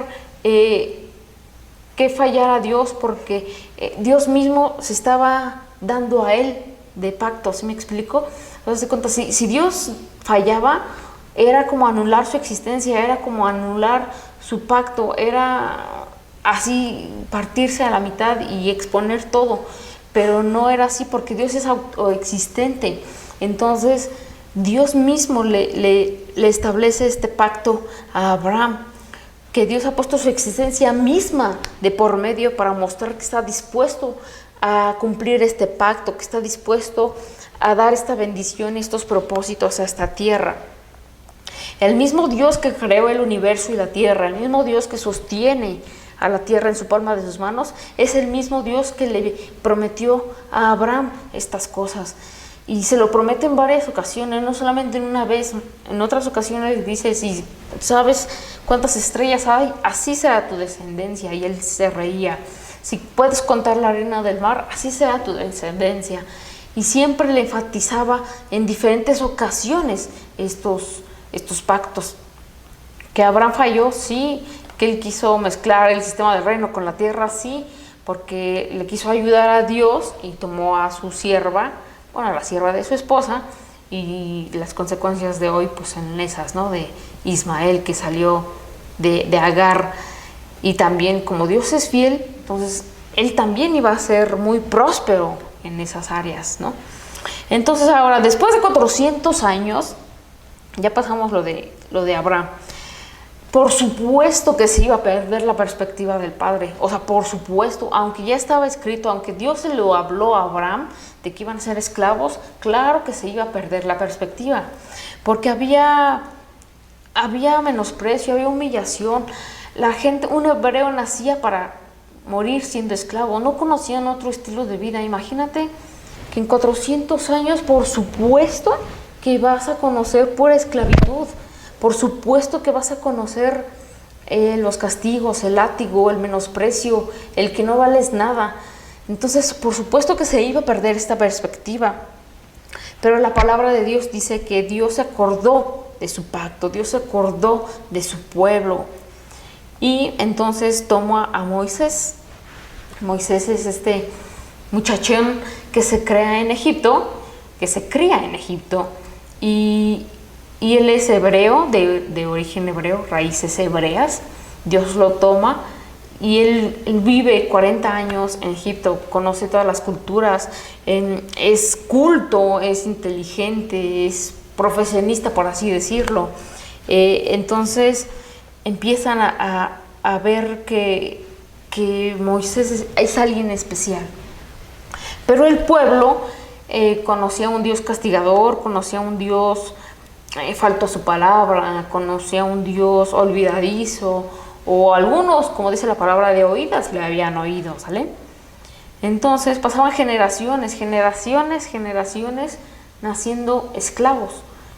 que fallar a Dios, porque Dios mismo se estaba dando a él de pacto, ¿sí me explico? Entonces, si Dios fallaba, era como anular su existencia, era como anular su pacto, era así partirse a la mitad y exponer todo, pero no era así porque Dios es autoexistente. Entonces Dios mismo le establece este pacto a Abraham, que Dios ha puesto su existencia misma de por medio para mostrar que está dispuesto a cumplir este pacto, que está dispuesto a dar esta bendición y estos propósitos a esta tierra. El mismo Dios que creó el universo y la tierra, el mismo Dios que sostiene a la tierra en su palma de sus manos, es el mismo Dios que le prometió a Abraham estas cosas. Y se lo promete en varias ocasiones, no solamente en una vez. En otras ocasiones dice, si sabes cuántas estrellas hay, así será tu descendencia. Y él se reía. Si puedes contar la arena del mar, así será tu descendencia. Y siempre le enfatizaba en diferentes ocasiones estos pactos. Que Abraham falló, sí. Que él quiso mezclar el sistema del reino con la tierra, sí. Porque le quiso ayudar a Dios y tomó a su sierva, la sierva de su esposa, y las consecuencias de hoy pues en esas, ¿no? De Ismael, que salió de Agar. Y también, como Dios es fiel, entonces él también iba a ser muy próspero en esas áreas, ¿no? Entonces ahora, después de 400 años, ya pasamos lo de Abraham. Por supuesto que se iba a perder la perspectiva del Padre. O sea, por supuesto, aunque ya estaba escrito, aunque Dios se lo habló a Abraham de que iban a ser esclavos, claro que se iba a perder la perspectiva. Porque había menosprecio, había humillación. La gente, un hebreo nacía para morir siendo esclavo. No conocían otro estilo de vida. Imagínate que en 400 años, por supuesto, que vas a conocer pura esclavitud. por supuesto que vas a conocer los castigos, el látigo, el menosprecio, el que no vales nada. Entonces, por supuesto que se iba a perder esta perspectiva. Pero la palabra de Dios dice que Dios se acordó de su pacto, Dios se acordó de su pueblo. Y entonces toma a Moisés. Moisés es este muchachón que se cría en Egipto, y él es hebreo, de origen hebreo, raíces hebreas. Dios lo toma y él vive 40 años en Egipto, conoce todas las culturas, es culto, es inteligente, es profesionista, por así decirlo. Entonces empiezan a ver que Moisés es alguien especial. Pero el pueblo conocía a un Dios castigador, conocía a un Dios faltó a su palabra, conocía a un Dios olvidadizo, o algunos, como dice la palabra, de oídas le habían oído, ¿sale? Entonces pasaban generaciones naciendo esclavos.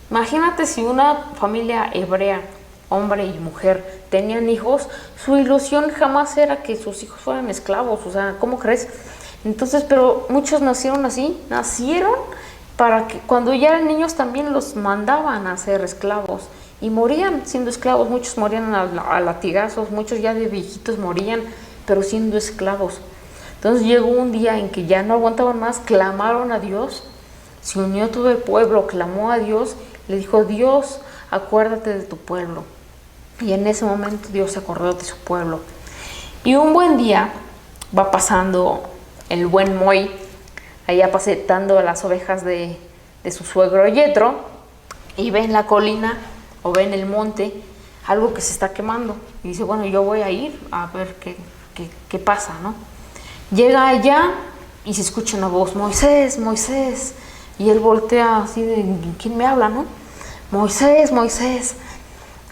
Imagínate si una familia hebrea, hombre y mujer, tenían hijos, su ilusión jamás era que sus hijos fueran esclavos, o sea, ¿cómo crees? Entonces, pero muchos nacieron así, nacieron para que cuando ya eran niños también los mandaban a ser esclavos y morían siendo esclavos. Muchos morían a latigazos, muchos ya de viejitos morían, pero siendo esclavos. Entonces llegó un día en que ya no aguantaban más, clamaron a Dios, se unió todo el pueblo, clamó a Dios, le dijo: Dios, acuérdate de tu pueblo. Y en ese momento Dios se acordó de su pueblo. Y un buen día va pasando el buen Moi, allá pasando las ovejas de su suegro Yetro, y ve en la colina o ve en el monte algo que se está quemando. Y dice: bueno, yo voy a ir a ver qué pasa, ¿no? Llega allá y se escucha una voz: Moisés, Moisés. Y él voltea así de: ¿quién me habla, no? Moisés, Moisés.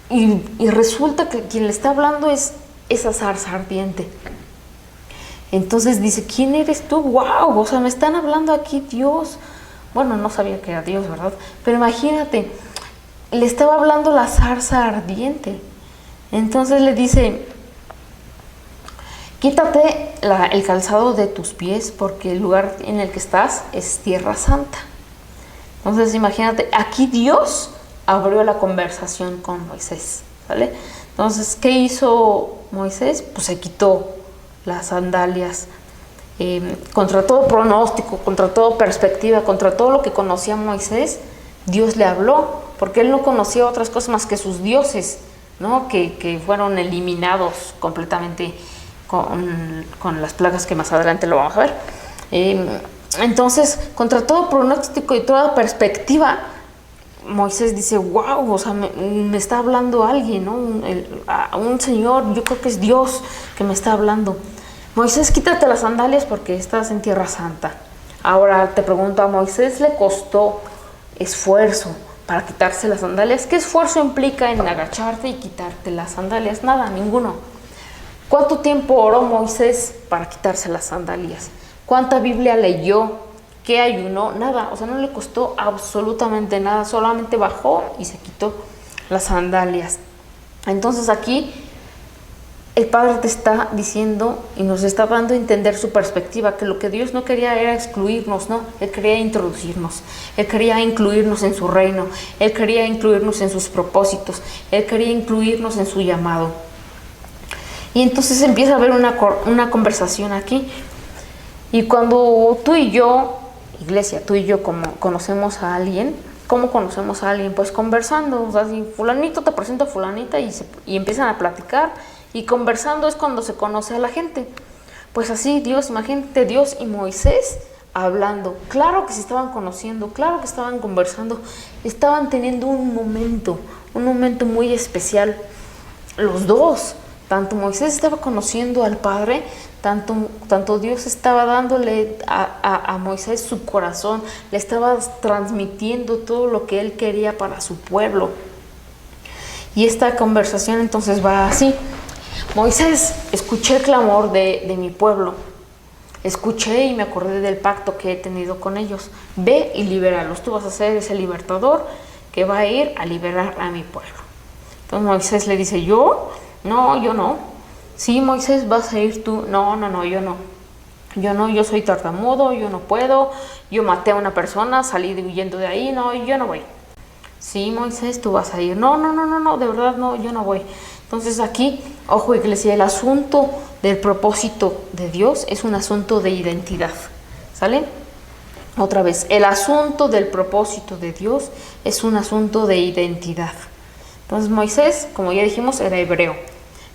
Y resulta que quien le está hablando es esa zarza ardiente. Entonces dice: ¿quién eres tú? ¡Wow! O sea, me están hablando aquí Dios. Bueno, no sabía que era Dios, ¿verdad? Pero imagínate, le estaba hablando la zarza ardiente. Entonces le dice: quítate el calzado de tus pies, porque el lugar en el que estás es tierra santa. Entonces imagínate, aquí Dios abrió la conversación con Moisés, ¿vale? Entonces, ¿qué hizo Moisés? Pues se quitó las sandalias. Contra todo pronóstico, contra toda perspectiva, contra todo lo que conocía Moisés, Dios le habló, porque él no conocía otras cosas más que sus dioses, ¿no? Que fueron eliminados completamente con las plagas que más adelante lo vamos a ver. Entonces, contra todo pronóstico y toda perspectiva, Moisés dice: wow, o sea, me está hablando alguien, ¿no? Un señor, yo creo que es Dios que me está hablando. Moisés, quítate las sandalias porque estás en tierra santa. Ahora te pregunto, ¿a Moisés le costó esfuerzo para quitarse las sandalias? ¿Qué esfuerzo implica en agacharte y quitarte las sandalias? Nada, ninguno. ¿Cuánto tiempo oró Moisés para quitarse las sandalias? ¿Cuánta Biblia leyó? ¿Qué ayunó? Nada, o sea, no le costó absolutamente nada, solamente bajó y se quitó las sandalias. Entonces aquí el Padre te está diciendo y nos está dando a entender su perspectiva, que lo que Dios no quería era excluirnos, no, Él quería introducirnos, Él quería incluirnos en su reino, Él quería incluirnos en sus propósitos, Él quería incluirnos en su llamado. Y entonces empieza a haber una conversación aquí. Y cuando tú y yo, iglesia, tú y yo, como conocemos a alguien, ¿cómo conocemos a alguien? Pues conversando, o sea, si fulanito te presenta a fulanita y empiezan a platicar, y conversando es cuando se conoce a la gente. Pues así Dios, imagínate, Dios y Moisés hablando. Claro que se estaban conociendo, claro que estaban conversando, estaban teniendo un momento muy especial. Los dos, tanto Moisés estaba conociendo al Padre, tanto Dios estaba dándole a Moisés su corazón, le estaba transmitiendo todo lo que él quería para su pueblo. Y esta conversación entonces va así: Moisés, escuché el clamor de mi pueblo, escuché y me acordé del pacto que he tenido con ellos. Ve y libéralos, tú vas a ser ese libertador que va a ir a liberar a mi pueblo. Entonces Moisés le dice, ¿yo? No, yo no. Sí, Moisés, vas a ir tú. No, yo no. Yo no, yo soy tartamudo, yo no puedo. Yo maté a una persona, salí huyendo de ahí. No, yo no voy. Sí, Moisés, tú vas a ir. No, de verdad no, yo no voy. Entonces aquí, ojo iglesia, el asunto del propósito de Dios es un asunto de identidad. ¿Sale? Otra vez, el asunto del propósito de Dios es un asunto de identidad. Entonces Moisés, como ya dijimos, era hebreo,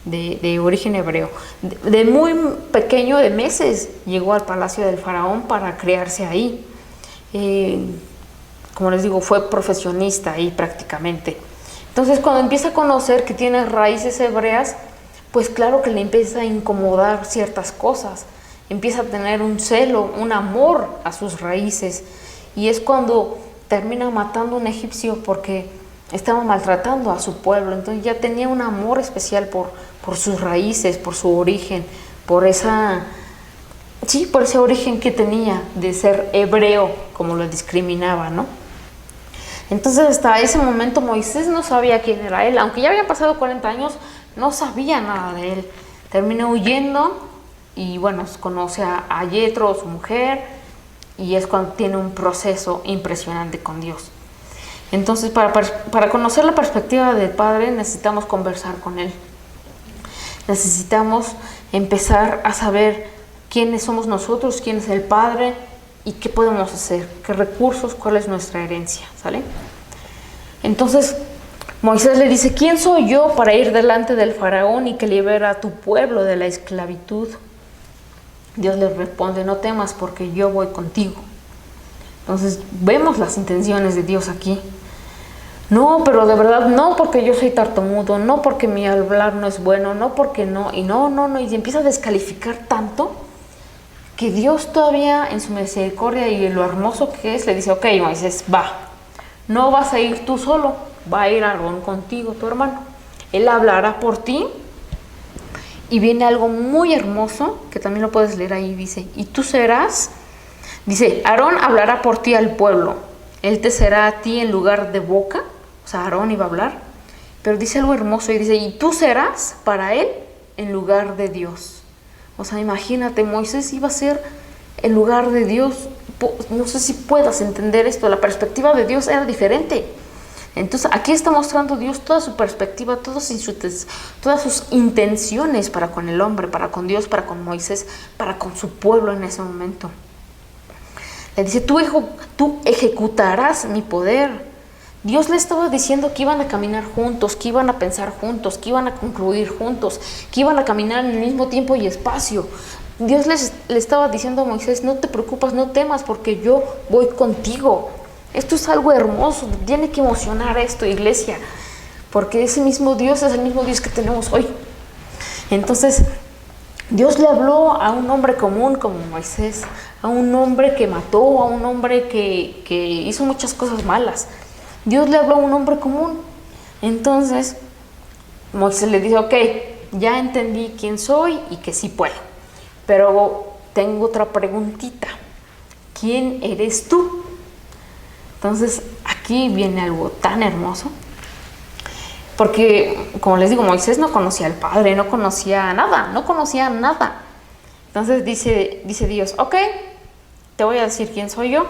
de origen hebreo. De muy pequeño, de meses, llegó al palacio del faraón para criarse ahí. Como les digo, fue profesionista ahí prácticamente. Entonces cuando empieza a conocer que tiene raíces hebreas, pues claro que le empieza a incomodar ciertas cosas. Empieza a tener un celo, un amor a sus raíces. Y es cuando termina matando a un egipcio porque estaba maltratando a su pueblo. Entonces ya tenía un amor especial por sus raíces, por su origen, por ese origen que tenía de ser hebreo, como lo discriminaba, ¿no? Entonces hasta ese momento Moisés no sabía quién era él. Aunque ya había pasado 40 años, no sabía nada de él. Termina huyendo. Y bueno, conoce a Yetro, su mujer, y es cuando tiene un proceso impresionante con Dios. Entonces, para conocer la perspectiva del Padre, necesitamos conversar con Él. Necesitamos empezar a saber quiénes somos nosotros, quién es el Padre y qué podemos hacer, qué recursos, cuál es nuestra herencia, ¿sale? Entonces, Moisés le dice, ¿quién soy yo para ir delante del faraón y que libera a tu pueblo de la esclavitud? Dios le responde, no temas porque yo voy contigo. Entonces vemos las intenciones de Dios aquí. No, pero de verdad no, porque yo soy tartamudo, no porque mi hablar no es bueno, no porque no, y y empieza a descalificar tanto que Dios todavía en su misericordia y en lo hermoso que es, le dice, ok, Moisés, va, no vas a ir tú solo, va a ir Aarón contigo, tu hermano. Él hablará por ti. Y viene algo muy hermoso, que también lo puedes leer ahí, dice, y tú serás, dice, Aarón hablará por ti al pueblo, él te será a ti en lugar de boca, o sea, Aarón iba a hablar, pero dice algo hermoso y dice, y tú serás para él en lugar de Dios. O sea, imagínate, Moisés iba a ser en lugar de Dios. No sé si puedas entender esto, la perspectiva de Dios era diferente. Entonces aquí está mostrando Dios toda su perspectiva, todas sus intenciones para con el hombre, para con Dios, para con Moisés, para con su pueblo en ese momento. Le dice, tú ejecutarás mi poder. Dios le estaba diciendo que iban a caminar juntos, que iban a pensar juntos, que iban a concluir juntos, que iban a caminar en el mismo tiempo y espacio. Dios le estaba diciendo a Moisés, no te preocupes, no temas porque yo voy contigo. Esto es algo hermoso, tiene que emocionar esto, iglesia, porque ese mismo Dios es el mismo Dios que tenemos hoy. Entonces, Dios le habló a un hombre común como Moisés, a un hombre que mató, a un hombre que hizo muchas cosas malas. Dios le habló a un hombre común. Entonces, Moisés le dijo, ok, ya entendí quién soy y que sí puedo, pero tengo otra preguntita. ¿Quién eres tú? Entonces, aquí viene algo tan hermoso, porque, como les digo, Moisés no conocía al Padre, no conocía nada. Entonces dice Dios, ok, te voy a decir quién soy yo.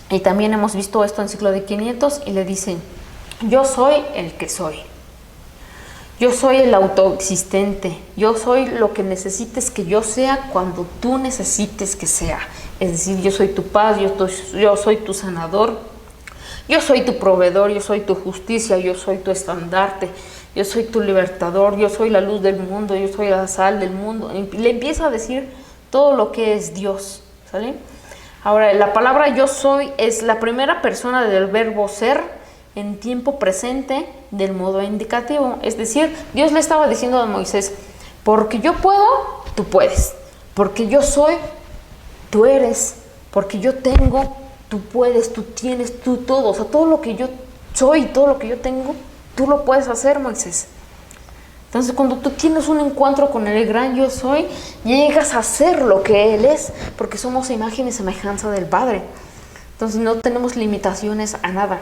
Y también hemos visto esto en Ciclo de 500 y le dicen, yo soy el que soy. Yo soy el autoexistente. Yo soy lo que necesites que yo sea cuando tú necesites que sea. Es decir, yo soy tu paz, yo soy tu sanador, yo soy tu proveedor, yo soy tu justicia, yo soy tu estandarte, yo soy tu libertador, yo soy la luz del mundo, yo soy la sal del mundo. Y le empieza a decir todo lo que es Dios, ¿sale? Ahora, la palabra yo soy es la primera persona del verbo ser en tiempo presente del modo indicativo. Es decir, Dios le estaba diciendo a Moisés, porque yo puedo, tú puedes. Porque yo soy, tú eres. Porque yo tengo, tú puedes, tú tienes, tú todo. O sea, todo lo que yo soy, todo lo que yo tengo, tú lo puedes hacer, Moisés. Entonces, cuando tú tienes un encuentro con el gran yo soy, llegas a ser lo que Él es, porque somos imagen y semejanza del Padre. Entonces, no tenemos limitaciones a nada.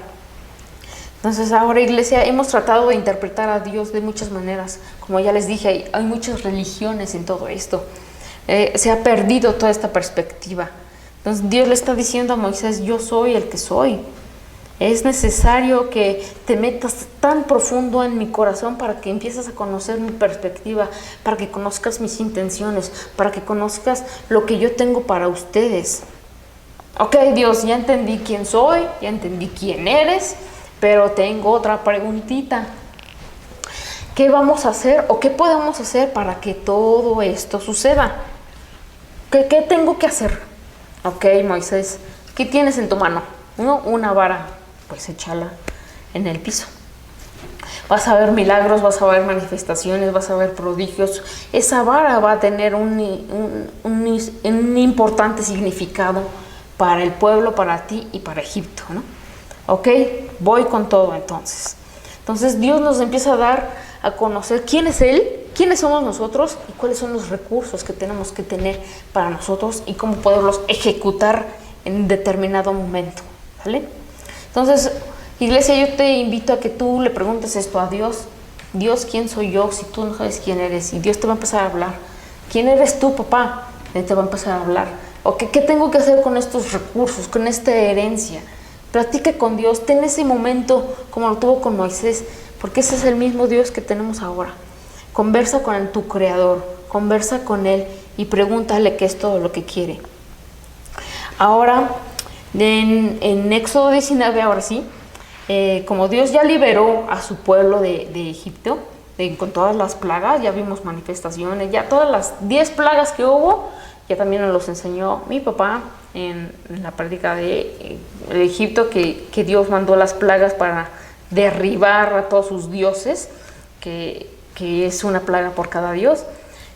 Entonces ahora, iglesia, hemos tratado de interpretar a Dios de muchas maneras. Como ya les dije, hay muchas religiones en todo esto. Se ha perdido toda esta perspectiva. Entonces Dios le está diciendo a Moisés: yo soy el que soy. Es necesario que te metas tan profundo en mi corazón para que empieces a conocer mi perspectiva, para que conozcas mis intenciones, para que conozcas lo que yo tengo para ustedes. Ok, Dios, ya entendí quién soy, ya entendí quién eres, pero tengo otra preguntita. ¿Qué vamos a hacer o qué podemos hacer para que todo esto suceda? ¿Qué tengo que hacer? Ok, Moisés, ¿qué tienes en tu mano? ¿No? Una vara, pues échala en el piso. Vas a ver milagros, vas a ver manifestaciones, vas a ver prodigios. Esa vara va a tener un importante significado para el pueblo, para ti y para Egipto, ¿no? Ok, voy con todo entonces. Entonces Dios nos empieza a dar a conocer quién es Él, quiénes somos nosotros y cuáles son los recursos que tenemos que tener para nosotros y cómo poderlos ejecutar en determinado momento, ¿vale? Entonces, iglesia, yo te invito a que tú le preguntes esto a Dios. Dios, ¿quién soy yo si tú no sabes quién eres? Y Dios te va a empezar a hablar. ¿Quién eres tú, papá? Él te va a empezar a hablar. ¿O qué tengo que hacer con estos recursos, con esta herencia? Platica con Dios, ten ese momento como lo tuvo con Moisés, porque ese es el mismo Dios que tenemos ahora. Conversa con tu Creador, conversa con Él y pregúntale qué es todo lo que quiere. Ahora, en Éxodo 19, ahora sí, como Dios ya liberó a su pueblo de Egipto, con todas las plagas, ya vimos manifestaciones, ya todas las 10 plagas que hubo, ya también nos los enseñó mi papá en la práctica de Egipto, que Dios mandó las plagas para derribar a todos sus dioses, que es una plaga por cada dios.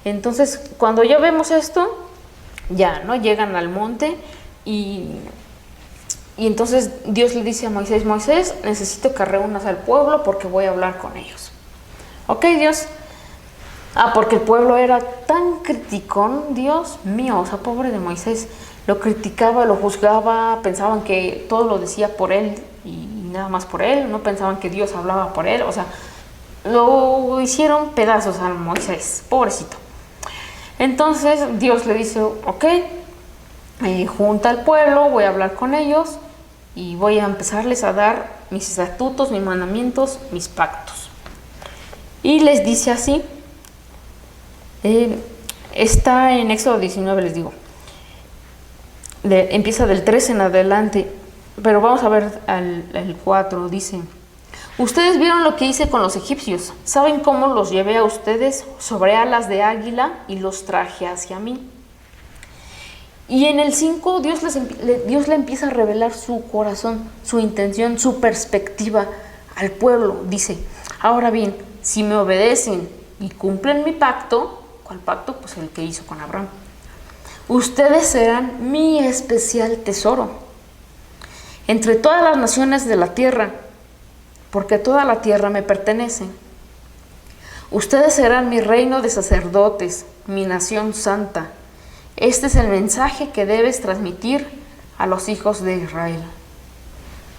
Entonces, cuando ya vemos esto, ya, ¿no? Llegan al monte y entonces Dios le dice a Moisés: Moisés, necesito que reúnas al pueblo porque voy a hablar con ellos. Ok, Dios. Porque el pueblo era tan criticón, Dios mío, o sea, pobre de Moisés, lo criticaba, lo juzgaba, pensaban que todo lo decía por él y nada más por él, no pensaban que Dios hablaba por él, o sea, lo hicieron pedazos a Moisés, pobrecito. Entonces Dios le dice: ok, junta al pueblo, voy a hablar con ellos y voy a empezarles a dar mis estatutos, mis mandamientos, mis pactos. Y les dice así. Está en Éxodo 19, les digo. Empieza del 3 en adelante, pero vamos a ver el 4, dice: ustedes vieron lo que hice con los egipcios, saben cómo los llevé a ustedes sobre alas de águila y los traje hacia mí. Y en el 5 Dios le empieza a revelar su corazón, su intención, su perspectiva al pueblo. Dice: ahora bien, si me obedecen y cumplen mi pacto. ¿Cuál pacto? Pues el que hizo con Abraham. Ustedes serán mi especial tesoro entre todas las naciones de la tierra, porque toda la tierra me pertenece. Ustedes serán mi reino de sacerdotes, mi nación santa. Este es el mensaje que debes transmitir a los hijos de Israel.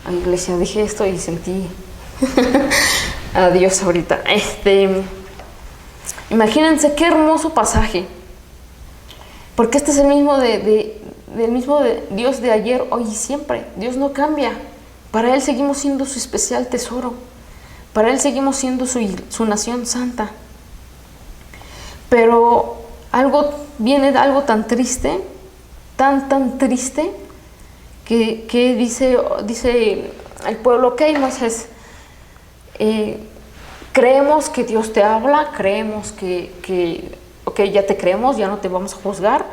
Ay, iglesia, dije esto y sentí a Dios ahorita. Imagínense qué hermoso pasaje, porque este es el mismo de Dios de ayer, hoy y siempre. Dios no cambia. Para Él seguimos siendo su especial tesoro. Para Él seguimos siendo su nación santa. Pero viene algo tan triste, tan triste, que dice el pueblo: ok, Moisés, creemos que Dios te habla, creemos ok, ya te creemos, ya no te vamos a juzgar,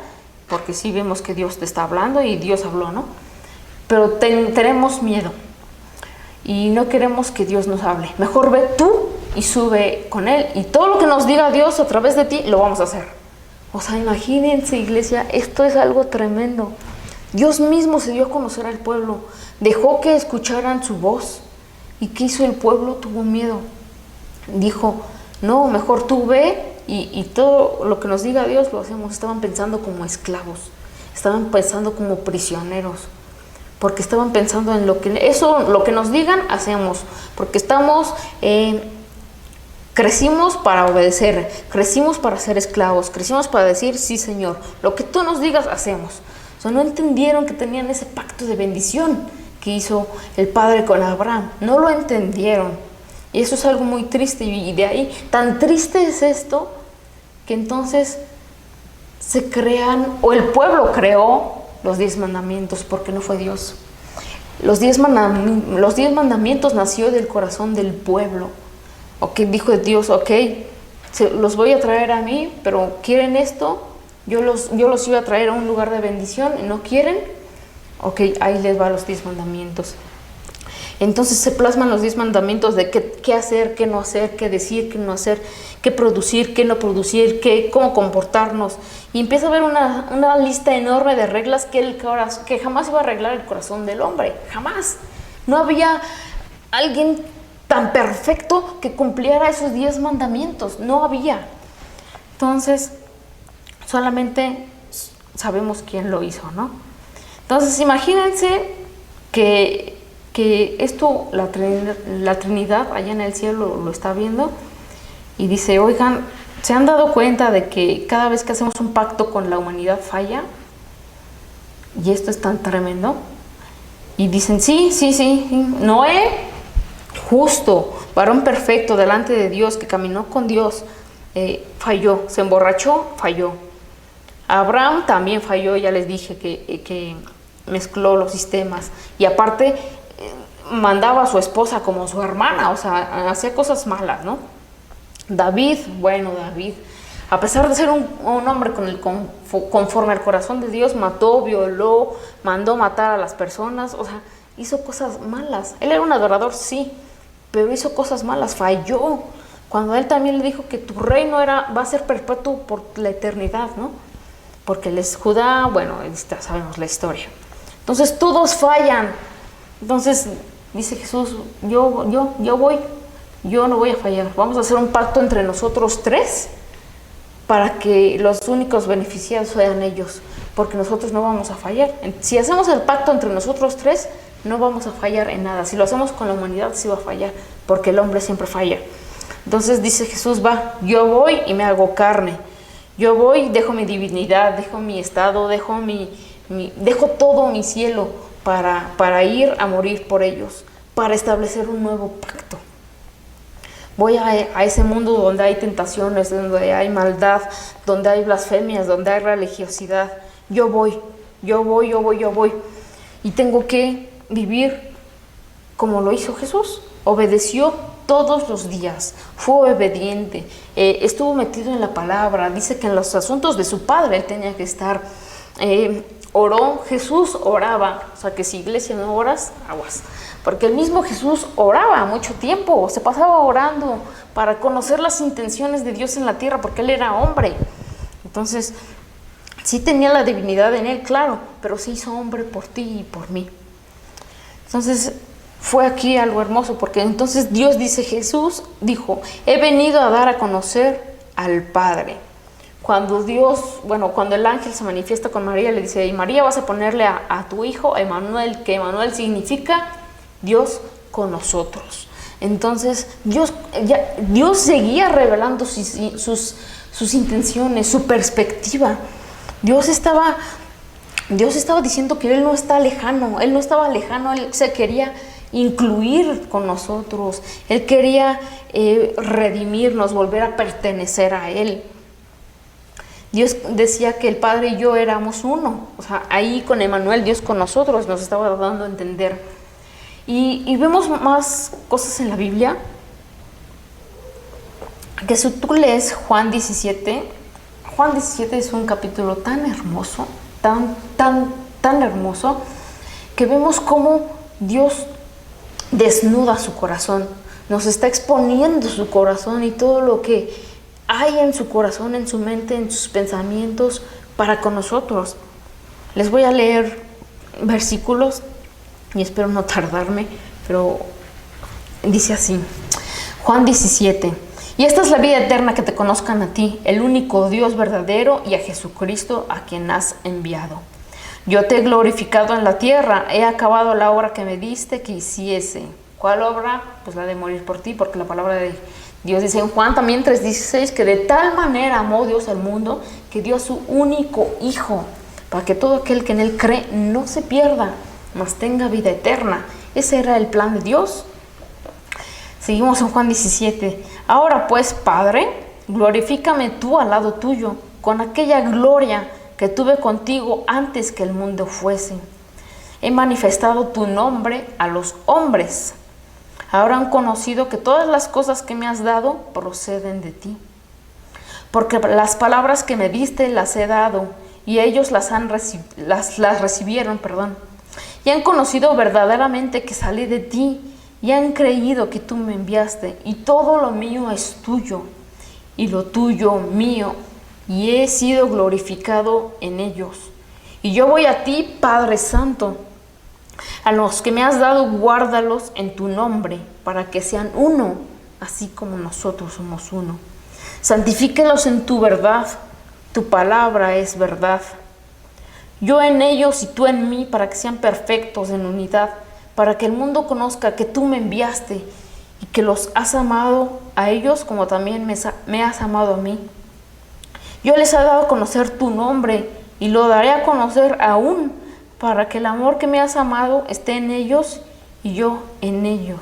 porque sí vemos que Dios te está hablando y Dios habló, ¿no? Pero tenemos miedo y no queremos que Dios nos hable. Mejor ve tú y sube con Él y todo lo que nos diga Dios a través de ti, lo vamos a hacer. O sea, imagínense, iglesia, esto es algo tremendo. Dios mismo se dio a conocer al pueblo, dejó que escucharan su voz. ¿Y qué hizo el pueblo? Tuvo miedo. Dijo: no, mejor tú ve y todo lo que nos diga Dios lo hacemos. Estaban pensando como esclavos, estaban pensando como prisioneros. porque estaban pensando en lo que nos digan, hacemos, porque crecimos para obedecer, crecimos para ser esclavos, crecimos para decir, sí Señor, lo que tú nos digas, hacemos. O sea, no entendieron que tenían ese pacto de bendición que hizo el Padre con Abraham, no lo entendieron. Y eso es algo muy triste, y de ahí, tan triste es esto, que entonces se crean, o el pueblo creó los 10 mandamientos, porque no fue Dios. Los 10 mandamientos nació del corazón del pueblo. Ok, dijo Dios, ok, los voy a traer a mí, pero ¿quieren esto? Yo los iba a traer a un lugar de bendición, ¿no quieren? Ok, ahí les va los 10 mandamientos. Entonces se plasman los 10 mandamientos de qué hacer, qué no hacer, qué decir, qué no hacer, qué producir, qué no producir, cómo comportarnos. Y empieza a haber una lista enorme de reglas que jamás iba a arreglar el corazón del hombre, jamás. No había alguien tan perfecto que cumpliera esos 10 mandamientos, no había. Entonces, solamente sabemos quién lo hizo, ¿no? Entonces, imagínense que esto, la Trinidad allá en el cielo lo está viendo y dice, oigan, ¿se han dado cuenta de que cada vez que hacemos un pacto con la humanidad falla? Y esto es tan tremendo. Y dicen, sí, Noé, justo, varón perfecto delante de Dios, que caminó con Dios, falló, se emborrachó, falló. Abraham también falló, ya les dije que mezcló los sistemas. Y aparte, mandaba a su esposa como su hermana, o sea, hacía cosas malas, ¿no? David, a pesar de ser un hombre conforme al corazón de Dios, mató, violó, mandó matar a las personas, o sea, hizo cosas malas. Él era un adorador, sí, pero hizo cosas malas, falló. Cuando él también le dijo que tu reino va a ser perpetuo por la eternidad, ¿no? Porque él es Judá, bueno, sabemos la historia. Entonces todos fallan. Entonces dice Jesús, yo no voy a fallar. Vamos a hacer un pacto entre nosotros 3 para que los únicos beneficiados sean ellos, porque nosotros no vamos a fallar. Si hacemos el pacto entre nosotros 3, no vamos a fallar en nada. Si lo hacemos con la humanidad, sí va a fallar, porque el hombre siempre falla. Entonces dice Jesús, yo voy y me hago carne. Yo voy, dejo mi divinidad, dejo mi estado, dejo todo mi cielo para ir a morir por ellos, para establecer un nuevo pacto. Voy a ese mundo donde hay tentaciones, donde hay maldad, donde hay blasfemias, donde hay religiosidad. Yo voy. Y tengo que vivir como lo hizo Jesús. Obedeció todos los días, fue obediente, estuvo metido en la palabra. Dice que en los asuntos de su padre él tenía que estar. Oró, Jesús oraba, o sea que si iglesia no oras, aguas, porque el mismo Jesús oraba mucho tiempo, se pasaba orando para conocer las intenciones de Dios en la tierra, porque él era hombre. Entonces, sí tenía la divinidad en él, claro, pero se hizo hombre por ti y por mí. Entonces, fue aquí algo hermoso, porque entonces Dios dice, Jesús dijo, he venido a dar a conocer al Padre. Cuando el ángel se manifiesta con María, le dice, y María, vas a ponerle a tu hijo Emmanuel, que Emmanuel significa Dios con nosotros. Entonces Dios seguía revelando sus intenciones, su perspectiva. Dios estaba diciendo que Él no estaba lejano, Él se quería incluir con nosotros, Él quería redimirnos, volver a pertenecer a Él. Dios decía que el Padre y yo éramos uno, o sea, ahí con Emmanuel, Dios con nosotros, nos estaba dando a entender. Y vemos más cosas en la Biblia, que si tú lees Juan 17 es un capítulo tan hermoso, tan hermoso, que vemos cómo Dios desnuda su corazón, nos está exponiendo su corazón y todo lo que hay en su corazón, en su mente, en sus pensamientos para con nosotros. Les voy a leer versículos y espero no tardarme, pero dice así, Juan 17, y esta es la vida eterna, que te conozcan a ti, el único Dios verdadero, y a Jesucristo a quien has enviado. Yo te he glorificado en la tierra, he acabado la obra que me diste que hiciese. ¿Cuál obra? Pues la de morir por ti, porque la palabra de Dios dice en Juan también 3:16 que de tal manera amó Dios al mundo que dio a su único Hijo, para que todo aquel que en Él cree no se pierda, mas tenga vida eterna. Ese era el plan de Dios. Seguimos en Juan 17. Ahora pues, Padre, glorifícame tú al lado tuyo, con aquella gloria que tuve contigo antes que el mundo fuese. He manifestado tu nombre a los hombres. Ahora han conocido que todas las cosas que me has dado proceden de ti. Porque las palabras que me diste las he dado, y ellos las recibieron, y han conocido verdaderamente que salí de ti, y han creído que tú me enviaste, y todo lo mío es tuyo, y lo tuyo mío, y he sido glorificado en ellos. Y yo voy a ti, Padre Santo. A los que me has dado, guárdalos en tu nombre, para que sean uno, así como nosotros somos uno. Santifícalos en tu verdad, tu palabra es verdad. Yo en ellos y tú en mí, para que sean perfectos en unidad, para que el mundo conozca que tú me enviaste y que los has amado a ellos como también me has amado a mí. Yo les he dado a conocer tu nombre y lo daré a conocer aún, para que el amor que me has amado esté en ellos y yo en ellos.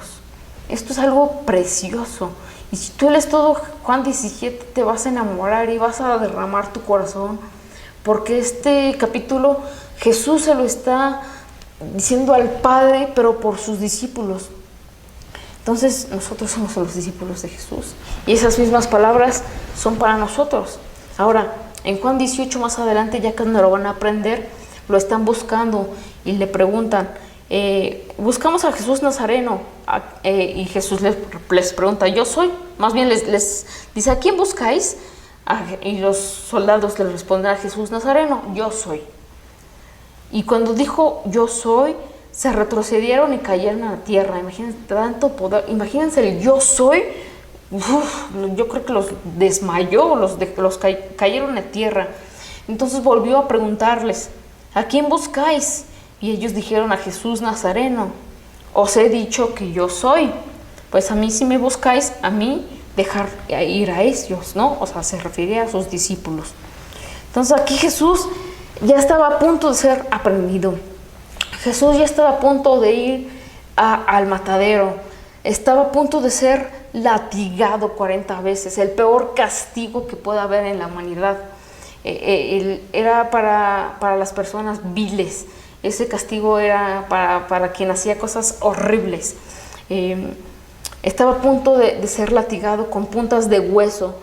Esto es algo precioso. Y si tú lees todo Juan 17, te vas a enamorar y vas a derramar tu corazón. Porque este capítulo Jesús se lo está diciendo al Padre, pero por sus discípulos. Entonces nosotros somos los discípulos de Jesús. Y esas mismas palabras son para nosotros. Ahora, en Juan 18 más adelante, ya que no lo van a aprender, lo están buscando y le preguntan, buscamos a Jesús Nazareno, y Jesús les pregunta, yo soy. Más bien les dice, ¿a quién buscáis? Y los soldados le responden a Jesús Nazareno, yo soy. Y cuando dijo yo soy, se retrocedieron y cayeron a la tierra. Imagínense tanto poder, imagínense el yo soy. Yo creo que los desmayó, los cayeron a tierra. Entonces volvió a preguntarles, ¿a quién buscáis? Y ellos dijeron, a Jesús Nazareno. Os he dicho que yo soy. Pues a mí, si me buscáis, a mí dejar ir a ellos, ¿no? O sea, se refiere a sus discípulos. Entonces aquí Jesús ya estaba a punto de ser aprendido. Jesús ya estaba a punto de ir al matadero. Estaba a punto de ser latigado 40 veces, el peor castigo que pueda haber en la humanidad. Era para las personas viles. Ese castigo era para quien hacía cosas horribles. Estaba a punto de ser latigado con puntas de hueso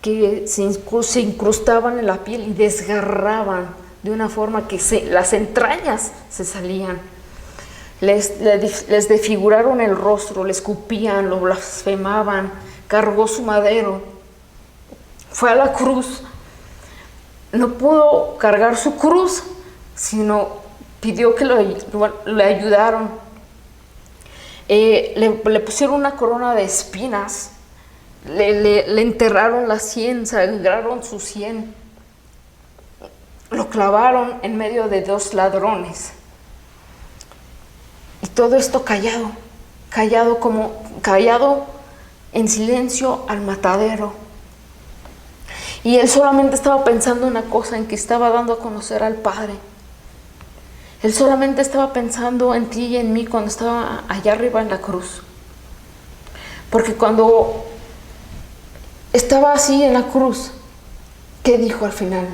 que se incrustaban en la piel y desgarraban de una forma que las entrañas se salían. Les desfiguraron el rostro, le escupían, lo blasfemaban, cargó su madero, fue a la cruz. No pudo cargar su cruz, sino pidió que le ayudaron. Le pusieron una corona de espinas, le enterraron la sien, sangraron su sien, lo clavaron en medio de 2 ladrones. Y todo esto callado en silencio al matadero. Y él solamente estaba pensando una cosa, en que estaba dando a conocer al Padre. Él solamente estaba pensando en ti y en mí cuando estaba allá arriba en la cruz. Porque cuando estaba así en la cruz, ¿qué dijo al final?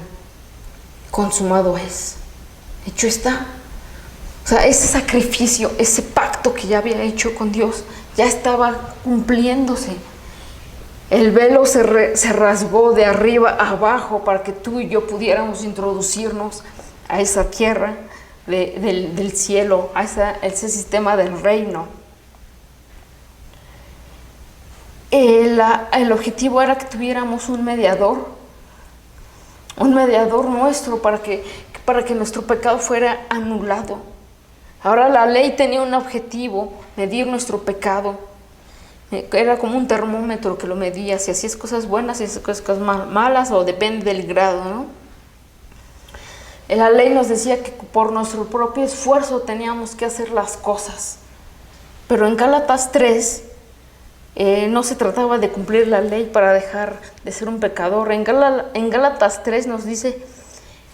Consumado es, hecho está. O sea, ese sacrificio, ese pacto que ya había hecho con Dios, ya estaba cumpliéndose. El velo se rasgó de arriba a abajo para que tú y yo pudiéramos introducirnos a esa tierra del cielo, a ese sistema del reino. El objetivo era que tuviéramos un mediador nuestro para que nuestro pecado fuera anulado. Ahora la ley tenía un objetivo, medir nuestro pecado. Era como un termómetro que lo medía, si hacías cosas buenas, si hacías cosas malas, o depende del grado, ¿no? La ley nos decía que por nuestro propio esfuerzo teníamos que hacer las cosas. Pero en Gálatas 3 no se trataba de cumplir la ley para dejar de ser un pecador. En Gálatas 3 nos dice,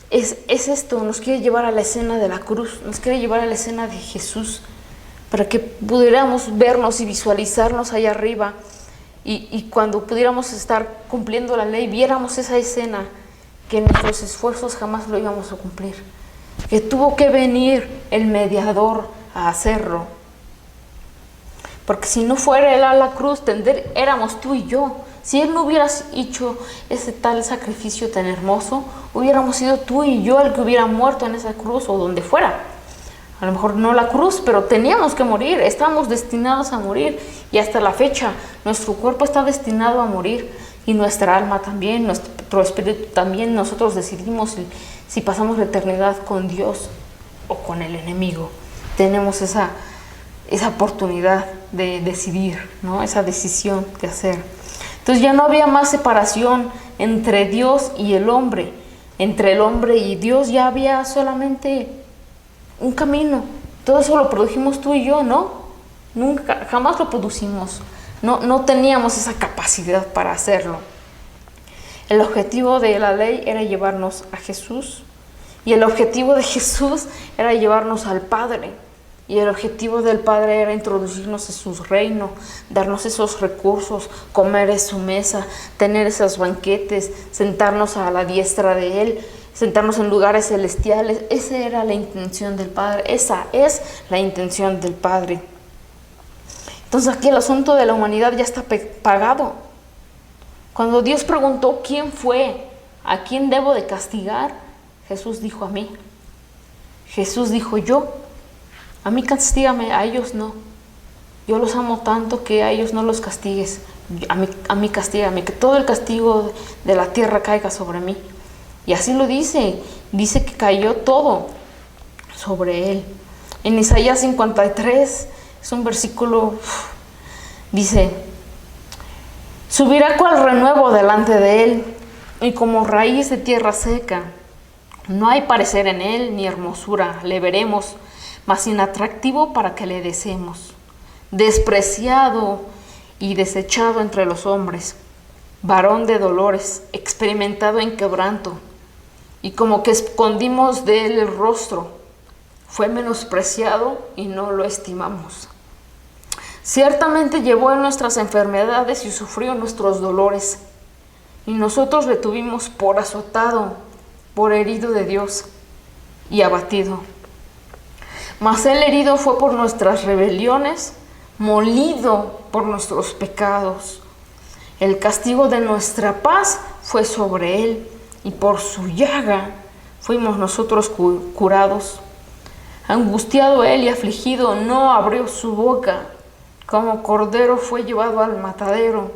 es esto, nos quiere llevar a la escena de la cruz, nos quiere llevar a la escena de Jesús, para que pudiéramos vernos y visualizarnos allá arriba. Y cuando pudiéramos estar cumpliendo la ley, viéramos esa escena que en nuestros esfuerzos jamás lo íbamos a cumplir. Que tuvo que venir el mediador a hacerlo. Porque si no fuera Él a la cruz, éramos tú y yo. Si Él no hubiera hecho ese tal sacrificio tan hermoso, hubiéramos sido tú y yo el que hubiera muerto en esa cruz o donde fuera. A lo mejor no la cruz, pero teníamos que morir, estábamos destinados a morir. Y hasta la fecha, nuestro cuerpo está destinado a morir. Y nuestra alma también, nuestro espíritu también. Nosotros decidimos si pasamos la eternidad con Dios o con el enemigo. Tenemos esa oportunidad de decidir, ¿no? Esa decisión de hacer. Entonces ya no había más separación entre Dios y el hombre. Entre el hombre y Dios ya había solamente un camino. Todo eso lo produjimos tú y yo, ¿no? Nunca, jamás lo producimos. No teníamos esa capacidad para hacerlo. El objetivo de la ley era llevarnos a Jesús. Y el objetivo de Jesús era llevarnos al Padre. Y el objetivo del Padre era introducirnos en su reino, darnos esos recursos, comer en su mesa, tener esos banquetes, sentarnos a la diestra de Él, sentarnos en lugares celestiales. Esa era la intención del Padre, esa es la intención del Padre. Entonces aquí el asunto de la humanidad ya está pagado. Cuando Dios preguntó quién fue, a quién debo de castigar, Jesús dijo a mí. Jesús dijo yo. A mí castígame, a ellos no. Yo los amo tanto que a ellos no los castigues. A mí castígame, que todo el castigo de la tierra caiga sobre mí. Y así lo dice que cayó todo sobre él. En Isaías 53, es un versículo, dice, subirá cual renuevo delante de él, y como raíz de tierra seca. No hay parecer en él, ni hermosura, le veremos, mas inatractivo para que le deseemos. Despreciado y desechado entre los hombres, varón de dolores, experimentado en quebranto, y como que escondimos de él el rostro, fue menospreciado y no lo estimamos. Ciertamente llevó en nuestras enfermedades y sufrió nuestros dolores, y nosotros le tuvimos por azotado, por herido de Dios y abatido. Mas él herido fue por nuestras rebeliones, molido por nuestros pecados. El castigo de nuestra paz fue sobre él, y por su llaga fuimos nosotros curados. Angustiado él y afligido, no abrió su boca. Como cordero fue llevado al matadero,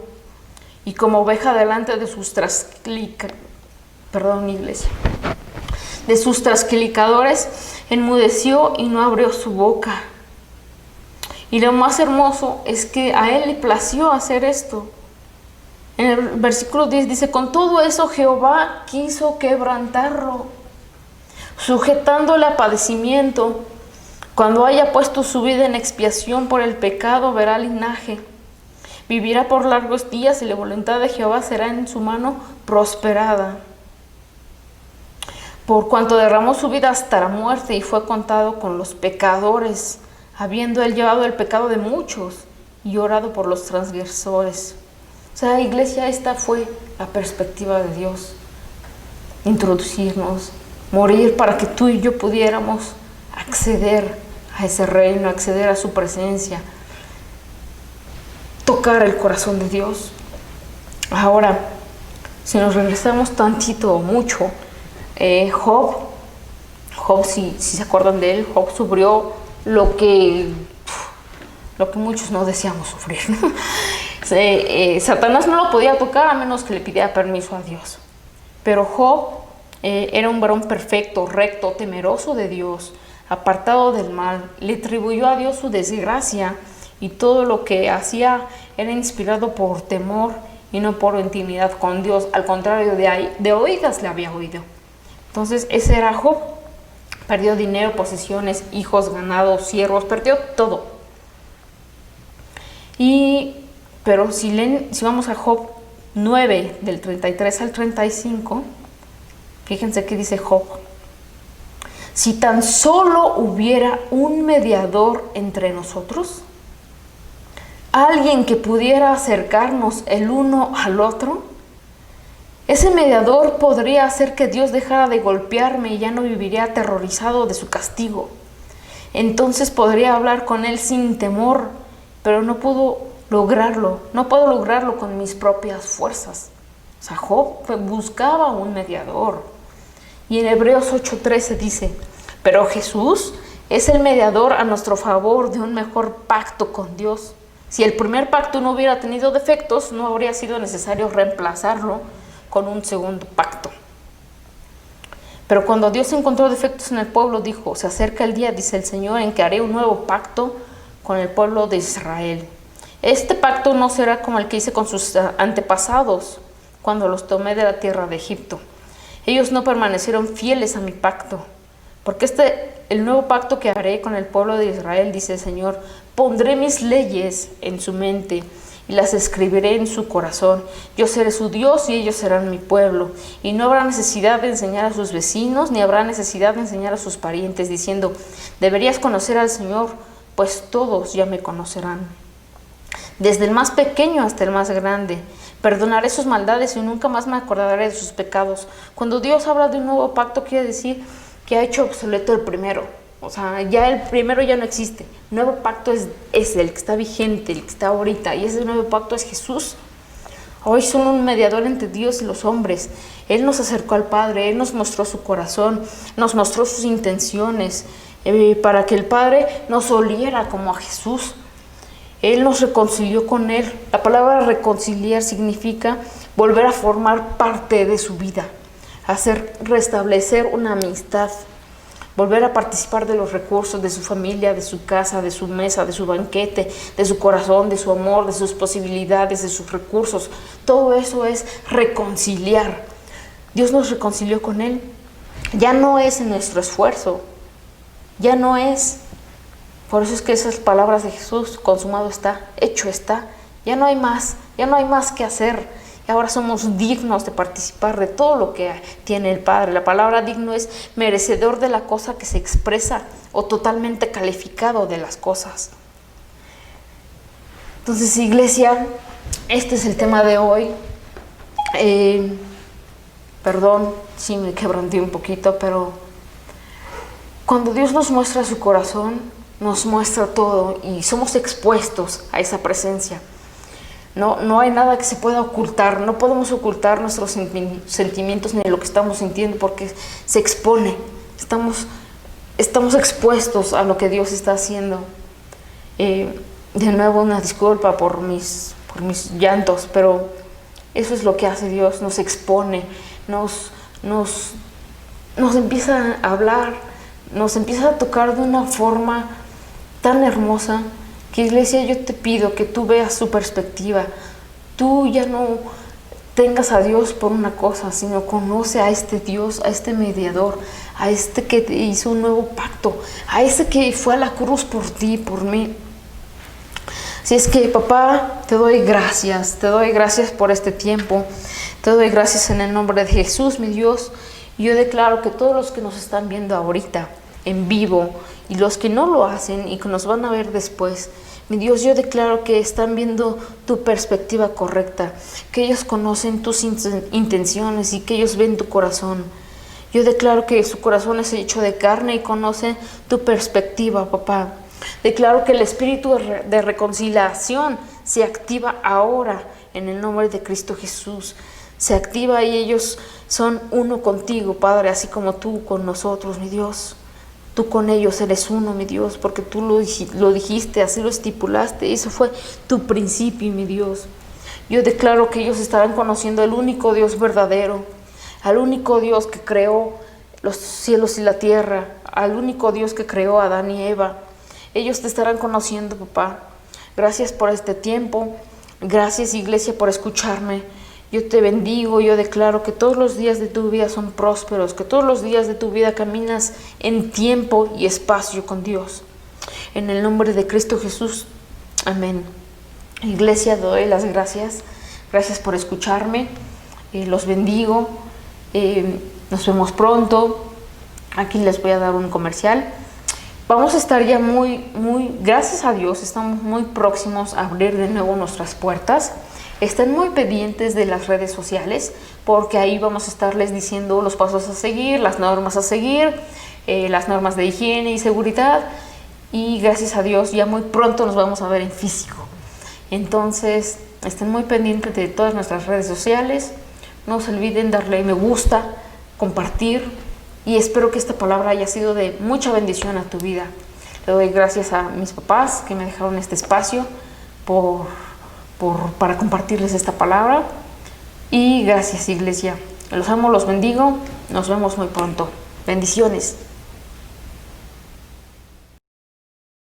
y como oveja delante de sus trasquilicadores, enmudeció y no abrió su boca. Y lo más hermoso es que a él le plació hacer esto. En el versículo 10 dice, con todo eso Jehová quiso quebrantarlo, sujetándole a padecimiento. Cuando haya puesto su vida en expiación por el pecado, verá linaje. Vivirá por largos días, y la voluntad de Jehová será en su mano prosperada. Por cuanto derramó su vida hasta la muerte y fue contado con los pecadores, habiendo él llevado el pecado de muchos y orado por los transgresores. O sea, iglesia, esta fue la perspectiva de Dios. Introducirnos, morir para que tú y yo pudiéramos acceder a ese reino, acceder a su presencia, tocar el corazón de Dios. Ahora, si nos regresamos tantito o mucho, Job, si se acuerdan de él, Job sufrió lo que muchos no deseamos sufrir, ¿no? Satanás no lo podía tocar a menos que le pidiera permiso a Dios. Pero Job era un varón perfecto, recto, temeroso de Dios, apartado del mal. Le atribuyó a Dios su desgracia, y todo lo que hacía era inspirado por temor y no por intimidad con Dios. Al contrario, de oídas le había oído. Entonces ese era Job. Perdió dinero, posesiones, hijos, ganado, siervos, perdió todo. Pero si vamos a Job 9, del 33 al 35, fíjense qué dice Job. Si tan solo hubiera un mediador entre nosotros, alguien que pudiera acercarnos el uno al otro, ese mediador podría hacer que Dios dejara de golpearme y ya no viviría aterrorizado de su castigo. Entonces podría hablar con él sin temor, pero no puedo lograrlo con mis propias fuerzas. O sea, Job buscaba un mediador. Y en Hebreos 8:13 dice, pero Jesús es el mediador a nuestro favor de un mejor pacto con Dios. Si el primer pacto no hubiera tenido defectos, no habría sido necesario reemplazarlo con un segundo pacto. Pero cuando Dios encontró defectos en el pueblo, dijo, se acerca el día, dice el Señor, en que haré un nuevo pacto con el pueblo de Israel. Este pacto no será como el que hice con sus antepasados cuando los tomé de la tierra de Egipto. Ellos no permanecieron fieles a mi pacto, porque el nuevo pacto que haré con el pueblo de Israel, dice el Señor, pondré mis leyes en su mente y las escribiré en su corazón. Yo seré su Dios y ellos serán mi pueblo. Y no habrá necesidad de enseñar a sus vecinos, ni habrá necesidad de enseñar a sus parientes, diciendo, deberías conocer al Señor, pues todos ya me conocerán. Desde el más pequeño hasta el más grande. Perdonaré sus maldades y nunca más me acordaré de sus pecados. Cuando Dios habla de un nuevo pacto, quiere decir que ha hecho obsoleto el primero. O sea, ya el primero ya no existe. El nuevo pacto es el que está vigente, el que está ahorita. Y ese nuevo pacto es Jesús. Hoy son un mediador entre Dios y los hombres. Él nos acercó al Padre, Él nos mostró su corazón, nos mostró sus intenciones, para que el Padre nos oliera como a Jesús. Él nos reconcilió con Él. La palabra reconciliar significa volver a formar parte de su vida, restablecer una amistad, volver a participar de los recursos de su familia, de su casa, de su mesa, de su banquete, de su corazón, de su amor, de sus posibilidades, de sus recursos. Todo eso es reconciliar. Dios nos reconcilió con Él. Ya no es en nuestro esfuerzo, ya no es. Por eso es que esas palabras de Jesús, consumado está, hecho está, ya no hay más que hacer. Y ahora somos dignos de participar de todo lo que tiene el Padre. La palabra digno es merecedor de la cosa que se expresa o totalmente calificado de las cosas. Entonces, iglesia, este es el tema de hoy. Perdón si me quebranté un poquito, pero cuando Dios nos muestra su corazón, nos muestra todo y somos expuestos a esa presencia. No hay nada que se pueda ocultar, no podemos ocultar nuestros sentimientos ni lo que estamos sintiendo porque se expone, estamos expuestos a lo que Dios está haciendo. De nuevo una disculpa por mis llantos, pero eso es lo que hace Dios, nos expone, nos empieza a hablar, nos empieza a tocar de una forma tan hermosa. Que iglesia, yo te pido que tú veas su perspectiva. Tú ya no tengas a Dios por una cosa, sino conoce a este Dios, a este mediador, a este que te hizo un nuevo pacto, a ese que fue a la cruz por ti, por mí. Así es que, papá, te doy gracias por este tiempo, te doy gracias en el nombre de Jesús, mi Dios. Y yo declaro que todos los que nos están viendo ahorita en vivo y los que no lo hacen y que nos van a ver después, mi Dios, yo declaro que están viendo tu perspectiva correcta, que ellos conocen tus intenciones y que ellos ven tu corazón. Yo declaro que su corazón es hecho de carne y conoce tu perspectiva, papá. Declaro que el espíritu de reconciliación se activa ahora en el nombre de Cristo Jesús. Se activa y ellos son uno contigo, Padre, así como tú con nosotros, mi Dios. Tú con ellos eres uno, mi Dios, porque tú lo dijiste, así lo estipulaste. Eso fue tu principio, mi Dios. Yo declaro que ellos estarán conociendo al único Dios verdadero, al único Dios que creó los cielos y la tierra, al único Dios que creó a Adán y Eva. Ellos te estarán conociendo, papá. Gracias por este tiempo. Gracias, iglesia, por escucharme. Yo te bendigo, yo declaro que todos los días de tu vida son prósperos, que todos los días de tu vida caminas en tiempo y espacio con Dios. En el nombre de Cristo Jesús, amén. Iglesia, doy las gracias. Gracias por escucharme. Los bendigo. Nos vemos pronto. Aquí les voy a dar un comercial. Vamos a estar ya gracias a Dios, estamos muy próximos a abrir de nuevo nuestras puertas. Estén muy pendientes de las redes sociales, porque ahí vamos a estarles diciendo los pasos a seguir, las normas a seguir, las normas de higiene y seguridad. Y gracias a Dios ya muy pronto nos vamos a ver en físico. Entonces estén muy pendientes de todas nuestras redes sociales. No se olviden darle me gusta, compartir, y espero que esta palabra haya sido de mucha bendición a tu vida. Le doy gracias a mis papás que me dejaron este espacio para compartirles esta palabra. Y gracias, iglesia. Los amo, los bendigo. Nos vemos muy pronto. Bendiciones.